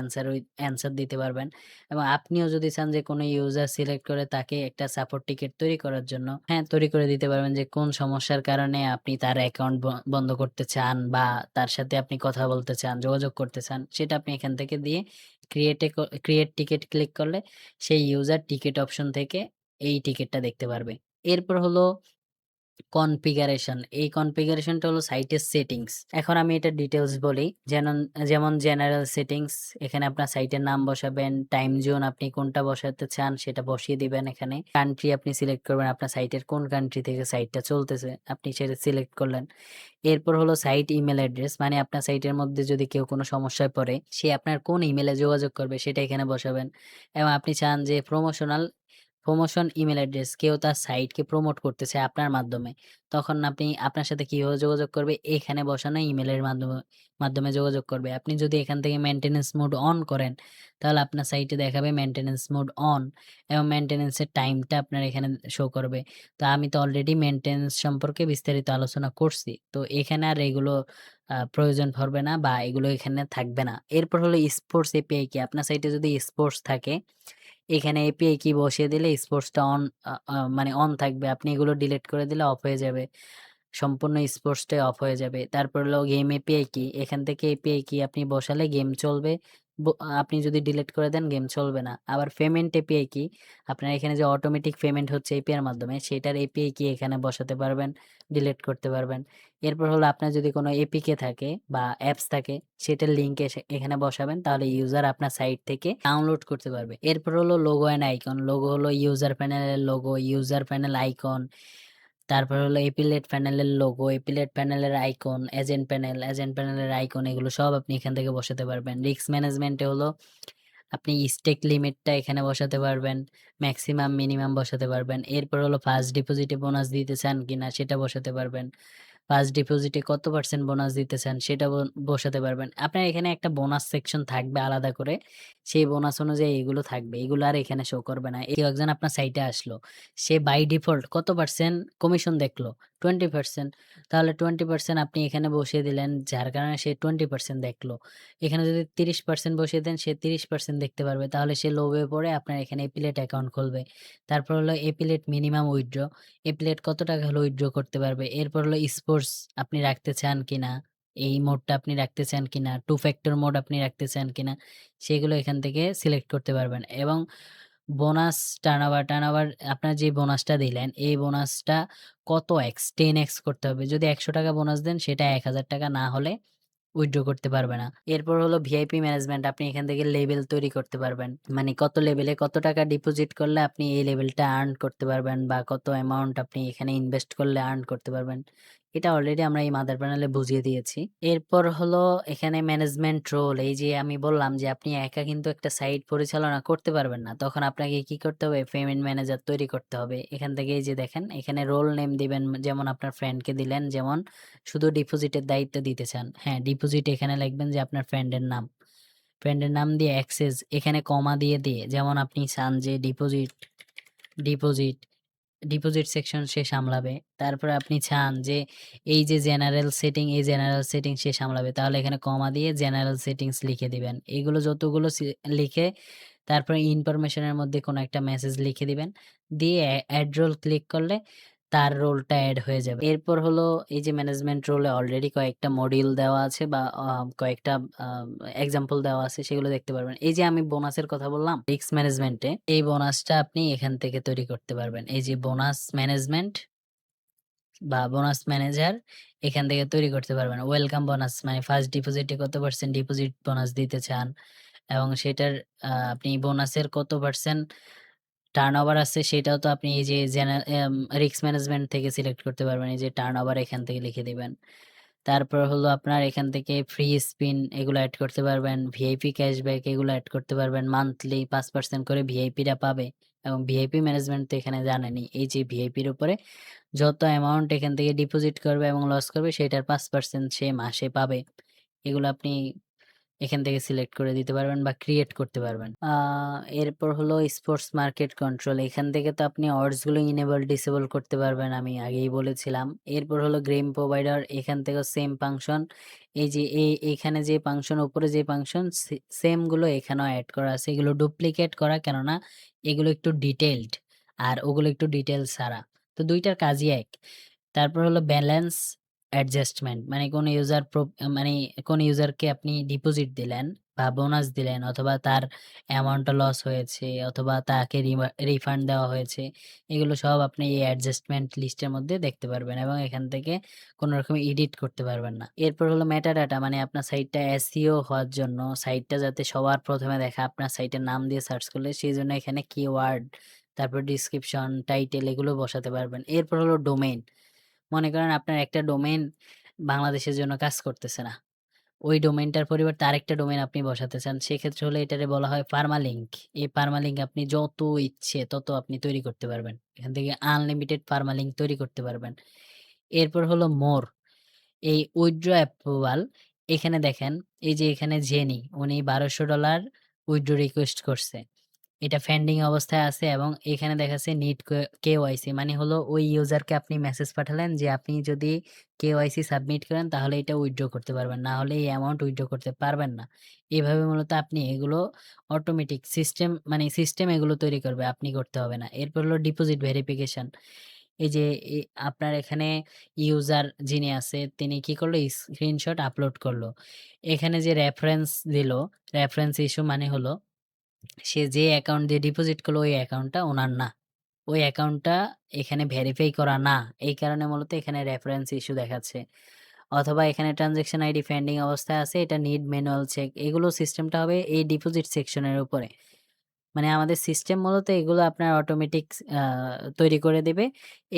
অ্যান্সার দিতে পারবেন। এবং আপনিও যদি চান যে কোনো ইউজার সিলেক্ট করে তাকে একটা সাপোর্ট টিকেট তৈরি করার জন্য, হ্যাঁ, তৈরি করে দিতে পারবেন যে কোন সমস্যার কারণে আপনি তার অ্যাকাউন্ট বন্ধ করতে চান বা তার সাথে আপনি কথা বলতে চান, যোগাযোগ করতে চান, সেটা আপনি এখান থেকে দিয়ে ক্রিয়েট টিকেট ক্লিক করলে সেই ইউজার টিকেট অপশন থেকে এই টিকেটটা দেখতে পারবে। এরপর হলো কনফিগারেশন। এই কনফিগারেশনটা হলো সাইটের সেটিংস। এখন আমি এটার ডিটেইলস বলি। যেমন জেনারেল সেটিংস, এখানে আপনার সাইটের নাম বসাবেন, টাইম জোন আপনি কোনটা বসাতে চান সেটা বসিয়ে দিবেন এখানে। কান্ট্রি আপনি সিলেক্ট করবেন, আপনার সাইটের কোন কান্ট্রি থেকে সাইটটা চলতেছে আপনি সেটা সিলেক্ট করলেন। এরপর হলো সাইট ইমেইল অ্যাড্রেস, মানে আপনার সাইটের মধ্যে যদি কেউ কোনো সমস্যায় পড়ে সে আপনার কোন ইমেইলে যোগাযোগ করবে সেটা এখানে বসাবেন। এবং আপনি চান যে প্রমোশন ইমেইল অ্যাড্রেস, কেউ তার সাইটকে প্রমোট করতেছে আপনার মাধ্যমে। তখন আপনি আপনার সাথে কিভাবে যোগাযোগ করবে? এখানে বসানো ইমেইলের মাধ্যমে যোগাযোগ করবে। আপনি যদি এখান থেকে মেইনটেন্যান্স মোড অন করেন, তাহলে আপনার সাইটে দেখাবে মেইনটেন্যান্স মোড অন এবং মেইনটেন্যান্স এর টাইমটা আপনার এখানে শো করবে। তো আমি তো অলরেডি মেইনটেন্যান্স সম্পর্কে বিস্তারিত আলোচনা করছি। তো এখানে আর এগুলো প্রয়োজন পড়বে না বা এগুলো এখানে থাকবে না। এরপর হলো স্পোর্টস এপিআই কি? আপনার সাইটে যদি স্পোর্টস থাকে, এখানে এপিআই কি বসিয়ে দিলে স্পোর্টসটা অন আ আ মানে অন থাকবে। আপনি এগুলো ডিলিট করে দিলে অফ হয়ে যাবে। সম্পূর্ণ স্পোর্টসটাই অফ হয়ে যাবে। তারপর হলো গেম এপিআই কি? এখান থেকে এপিআই কি আপনি বসালে গেম চলবে। আপনি যদি ডিলিট করে দেন গেম চলবে না। আবার পেমেন্ট এপিআই কি? আপনার এখানে যে অটোমেটিক পেমেন্ট হচ্ছে এপিআই এর মাধ্যমে সেটার এপিআই কি এখানে বসাতে পারবেন, ডিলিট করতে পারবেন। এরপর হলো আপনার যদি কোনো এপিকে থাকে বা অ্যাপস থাকে সেটার লিঙ্ক এখানে বসাবেন, তাহলে ইউজার আপনার সাইট থেকে ডাউনলোড করতে পারবে। এরপর হলো লোগো অ্যান্ড আইকন। লোগো হলো ইউজার প্যানেলের লোগো, ইউজার প্যানেল আইকন। তারপর হলো এপিলেট প্যানেলের লোগো, এপিলেট প্যানেলের আইকন, এজেন্ট প্যানেলের আইকন, এগুলো সব আপনি এখান থেকে বসাতে পারবেন। রিস্ক ম্যানেজমেন্টে হলো আপনি স্টেক লিমিটটা এখানে বসাতে পারবেন, ম্যাক্সিমাম মিনিমাম বসাতে পারবেন। এরপর হলো ফার্স্ট ডিপোজিটে বোনাস দিতে চান কিনা সেটা বসাতে পারবেন। ফার্স্ট ডিপোজিটে কত পার্সেন্ট বোনাস দিতে চান সেটা বসাতে পারবেন। আপনার এখানে একটা বোনাস সেকশন থাকবে আলাদা করে। সেই বোনাস অনুযায়ী এগুলো থাকবে। এগুলো আর এখানে শো করবে না। কেউ একজন আপনার সাইটে আসলো। সে বাই ডিফল্ট কত পার্সেন্ট কমিশন দেখলো? 20%। তাহলে 20% আপনি এখানে বসিয়ে দিলেন যার কারণে সে 20% দেখলো। এখানে যদি 30% বসিয়ে দেন সে 30% দেখতে পারবে। তাহলে সে লোভে পড়ে আপনার এখানে এপিলেট অ্যাকাউন্ট খুলবে। তারপর হলো এপিলেট মিনিমাম উইথড্র। এপিলেট কত টাকা হলে উইথড্র করতে পারবে। এরপর হলো স্পোর্টস আপনি রাখতে চান কিনা, এই মোডটা আপনি রাখতে চান কিনা, টু ফ্যাক্টর মোড আপনি রাখতে চান কিনা, সেগুলো এখান থেকে সিলেক্ট করতে পারবেন। এবং বোনাস টার্নওভার আপনার যে বোনাসটা দিলেন, এই বোনাসটা কত এক্স 10x করতে হবে। যদি ৳১০০ বোনাস দেন সেটা ৳১,০০০ না হলে উইথড্র করতে পারবে না। এরপর হলো ভিআইপি ম্যানেজমেন্ট। আপনি এখান থেকে লেভেল তৈরি করতে পারবেন। মানে কত লেভেলে কত টাকা ডিপোজিট করলে আপনি এই লেভেলটা আর্ন করতে পারবেন বা কত অ্যামাউন্ট আপনি এখানে ইনভেস্ট করলে আর্ন করতে পারবেন। এটা অলরেডি আমরা এই মাদার প্যানেলে বুঝিয়ে দিয়েছি। এরপর হলো এখানে ম্যানেজমেন্ট রোল। এই যে আমি বললাম যে আপনি একা কিন্তু একটা সাইট পরিচালনা করতে পারবেন না। তখন আপনাকে কি করতে হবে? পেমেন্ট ম্যানেজার তৈরি করতে হবে। এখান থেকে এই যে দেখেন এখানে রোল নেম দিবেন, যেমন আপনার ফ্রেন্ডকে দিলেন, যেমন শুধু ডিপোজিটের দায়িত্ব দিতে চান। হ্যাঁ, ডিপোজিট এখানে লিখবেন যে আপনার ফ্রেন্ডের নাম। ফ্রেন্ডের নাম দিয়ে অ্যাক্সেস এখানে কমা দিয়ে যেমন আপনি চান যে ডিপোজিট ডিপোজিট ডিপোজিট সেকশন সে সামলাবে। তারপরে আপনি চান যে এই যে জেনারেল সেটিং, এই জেনারেল সেটিং সে সামলাবে। তাহলে এখানে কমা দিয়ে জেনারেল সেটিংস লিখে দিবেন। এগুলো যতগুলো লিখে তারপরে ইনফরমেশনের মধ্যে কোনো একটা মেসেজ লিখে দিবেন। দিয়ে এড রোল ক্লিক করলে তার রোলটা এড হয়ে যাবে। এরপর হলো এই যে ম্যানেজমেন্ট রোলে অলরেডি কয়েকটা মডিউল দেওয়া আছে বা কয়েকটা এক্সাম্পল দেওয়া আছে, সেগুলো দেখতে পারবেন। এই যে আমি বোনাসের কথা বললাম রিস্ক ম্যানেজমেন্টে, এই বোনাসটা আপনি এখান থেকে তৈরি করতে পারবেন। এই যে বোনাস ম্যানেজমেন্ট বা বোনাস ম্যানেজার এখান থেকে তৈরি করতে পারবেন। ওয়েলকাম বোনাস মানে ফার্স্ট ডিপোজিটে কত পার্সেন্ট ডিপোজিট বোনাস দিতে চান এবং সেটার আপনি বোনাসের কত পার্সেন্ট টার্নওভার আছে সেটাও তো আপনি এই যে রিস্ক ম্যানেজমেন্ট থেকে সিলেক্ট করতে পারবেন। এই যে টার্নওভার এখান থেকে লিখে দিবেন। তারপর হলো আপনার এখান থেকে ফ্রি স্পিন এগুলো এড করতে পারবেন, ভিআইপি ক্যাশব্যাক এগুলো এড করতে পারবেন। মান্থলি 5% করে ভিআইপিরা পাবে এবং ভিআইপি ম্যানেজমেন্ট তো এখানে জানেনই। এই যে ভিআইপির উপরে যত অ্যামাউন্ট এখান থেকে ডিপোজিট করবে এবং লস করবে সেটার 5% সে মাসে পাবে। এগুলো আপনি এখান থেকে সিলেক্ট করে দিতে পারবেন বা ক্রিয়েট করতে পারবেন। এরপর হলো স্পোর্টস মার্কেট কন্ট্রোল। এখান থেকে তো আপনি অর্ডস গুলো ইনেবল ডিসেবল করতে পারবেন, আমি আগেই বলেছিলাম। এরপর হলো গেম প্রোভাইডার। এখান থেকেও সেম ফাংশন, এই যে এখানে যে ফাংশন, উপরে যে ফাংশন সেম গুলো এখানেও অ্যাড করা আছে। এগুলো ডুপ্লিকেট করা, কেননা এগুলো একটু ডিটেইলড আর ওগুলো একটু ডিটেইল ছাড়া, তো দুইটার কাজই এক। তারপর হলো ব্যালেন্স অ্যাডজাস্টমেন্ট, মানে কোন ইউজার মানে কোন ইউজারকে আপনি ডিপোজিট দিলেন বা বোনাস দিলেন অথবা তার অ্যামাউন্টটা লস হয়েছে অথবা তাকে রিফান্ড দেওয়া হয়েছে, এগুলো সব আপনি এই অ্যাডজাস্টমেন্ট লিস্টের মধ্যে দেখতে পারবেন এবং এখান থেকে কোনো রকম এডিট করতে পারবেন না। এরপর হলো মেটা ডাটা, মানে আপনার সাইটটা এসইও হওয়ার জন্য, সাইটটা যাতে সবার প্রথমে দেখা আপনার সাইটের নাম দিয়ে সার্চ করলে, সেই জন্য এখানে কিওয়ার্ড, তারপর ডিসক্রিপশন, টাইটেল এগুলো বসাতে পারবেন। এরপর হলো ডোমেইন। মনে করেন আপনার একটা ডোমেইন বাংলাদেশের জন্য কাজ করতেছে না। ওই ডোমেইনটার পরিবর্তে আরেকটা ডোমেইন আপনি বসাতে চান। সেক্ষেত্রে হলে এটারে বলা হয় পার্মালিংক। এই পার্মালিংক আপনি যত ইচ্ছে তত আপনি তৈরি করতে পারবেন। এখান থেকে আনলিমিটেড পার্মালিংক তৈরি করতে পারবেন। এরপর হলো মোর। এই উইথড্র অ্যাপ্রুভাল, এখানে দেখেন এই যে এখানে জেনি উনি $1200 উইথড্র রিকোয়েস্ট করছে। এটা পেন্ডিং অবস্থায় আছে এবং এখানে দেখাচ্ছে নিড কেওয়াইসি, মানে হলো ওই ইউজারকে আপনি মেসেজ পাঠালেন যে আপনি যদি কেওয়াইসি সাবমিট করেন তাহলে এটা উইথড্র করতে পারবেন, না হলে এই অ্যামাউন্ট উইথড্র করতে পারবেন না। এভাবে মূলত আপনি এগুলো অটোমেটিক সিস্টেম, মানে সিস্টেম এগুলো তৈরি করবে, আপনি করতে হবে না। এরপর হলো ডিপোজিট ভেরিফিকেশন। এই যে আপনার এখানে ইউজার যিনি আছে তিনি কি করলো, স্ক্রিনশট আপলোড করলো। এখানে যে রেফারেন্স দিল, রেফারেন্স ইস্যু মানে হলো সে যে অ্যাকাউন্ট দিয়ে ডিপোজিট করলো ওই অ্যাকাউন্টটা ওনার না। ওই অ্যাকাউন্টটা এখানে ভেরিফাই করা না। এই কারণে মূলত এখানে রেফারেন্স ইস্যু দেখাচ্ছে। অথবা এখানে ট্রান্সেকশন আইডি পেন্ডিং অবস্থায় আছে, এটা নিড ম্যানুয়াল চেক। এগুলো সিস্টেমটা হবে এই ডিপোজিট সেকশনের উপরে। মানে আমাদের সিস্টেম মূলত এগুলো আপনার অটোমেটিক তৈরি করে দেবে।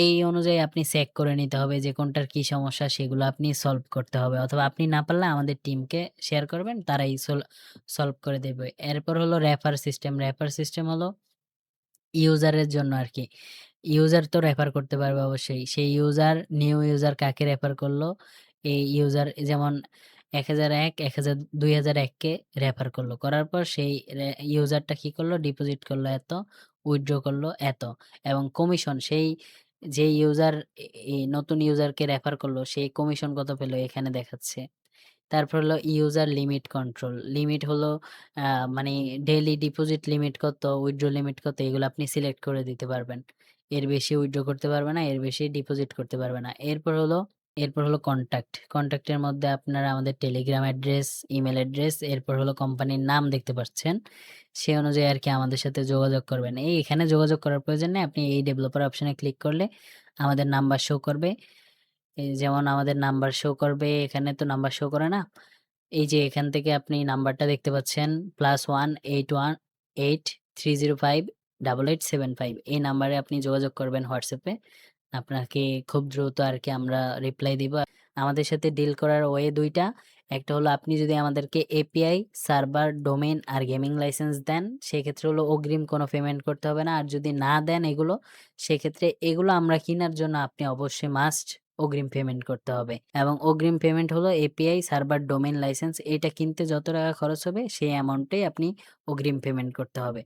এই অনুযায়ী আপনি চেক করে নিতে হবে যে কোনটার কি সমস্যা, সেগুলো আপনি সলভ করতে হবে। অথবা আপনি না পারলে আমাদের টিমকে শেয়ার করবেন, তারাই সলভ করে দেবে। এরপর হলো রেফার সিস্টেম। রেফার সিস্টেম হলো ইউজারের জন্য আরকি। ইউজার তো রেফার করতে পারবে অবশ্যই। সেই ইউজার, নিউ ইউজার কাকে রেফার করলো, এই ইউজার যেমন ১০০১, ২০০১ কে রেফার করলো। করার পর সেই ইউজারটা কি করলো, ডিপোজিট করলো এত, উইথড্র করলো এত এবং কমিশন সেই যে ইউজার এই নতুন ইউজারকে রেফার করলো সেই কমিশন কত পেলো এখানে দেখাচ্ছে। তারপর হলো ইউজার লিমিট কন্ট্রোল। লিমিট হলো মানে ডেইলি ডিপোজিট লিমিট কত, উইথড্র লিমিট কত, এগুলো আপনি সিলেক্ট করে দিতে পারবেন। এর বেশি উইথড্র করতে পারবে না, এর বেশি ডিপোজিট করতে পারবে না। এরপর হলো কনট্যাক্ট। কনট্যাক্টের মধ্যে আপনারা আমাদের টেলিগ্রাম অ্যাড্রেস, ইমেল অ্যাড্রেস, এরপর হলো কোম্পানির নাম দেখতে পাচ্ছেন। সে অনুযায়ী আরকি আমাদের সাথে যোগাযোগ করবেন। এখানে যোগাযোগ করার প্রয়োজন নেই। আপনি এই ডেভেলপার অপশনে ক্লিক করলে আমাদের নাম্বার শো করবে। এই যেমন আমাদের নাম্বার শো করবে, এখানে তো নাম্বার শো করে না। এই যে এখান থেকে আপনি নাম্বারটা দেখতে পাচ্ছেন +18183058875 এই নাম্বারে আপনি যোগাযোগ করবেন WhatsApp এ। আপনাকে খুব দ্রুত আরকি আমরা রিপ্লাই দিব। আমাদের সাথে ডিল করার ওয়ে ২ টা। একটা হলো আপনি যদি আমাদেরকে এপিআই, সার্ভার, ডোমেইন আর গেমিং লাইসেন্স দেন, সেক্ষেত্রে হলো অগ্রিম কোনো পেমেন্ট করতে হবে না। আর যদি না দেন এগুলো, সেক্ষেত্রে এগুলো আমরা কিনার জন্য আপনি অবশ্যই মাস্ট অগ্রিম পেমেন্ট করতে হবে। এবং অগ্রিম পেমেন্ট হলো এপিআই, সার্ভার, ডোমেইন লাইসেন্স এটা কিনতে যত টাকা খরচ হবে সেই অ্যামাউন্টেই আপনি অগ্রিম পেমেন্ট করতে হবে।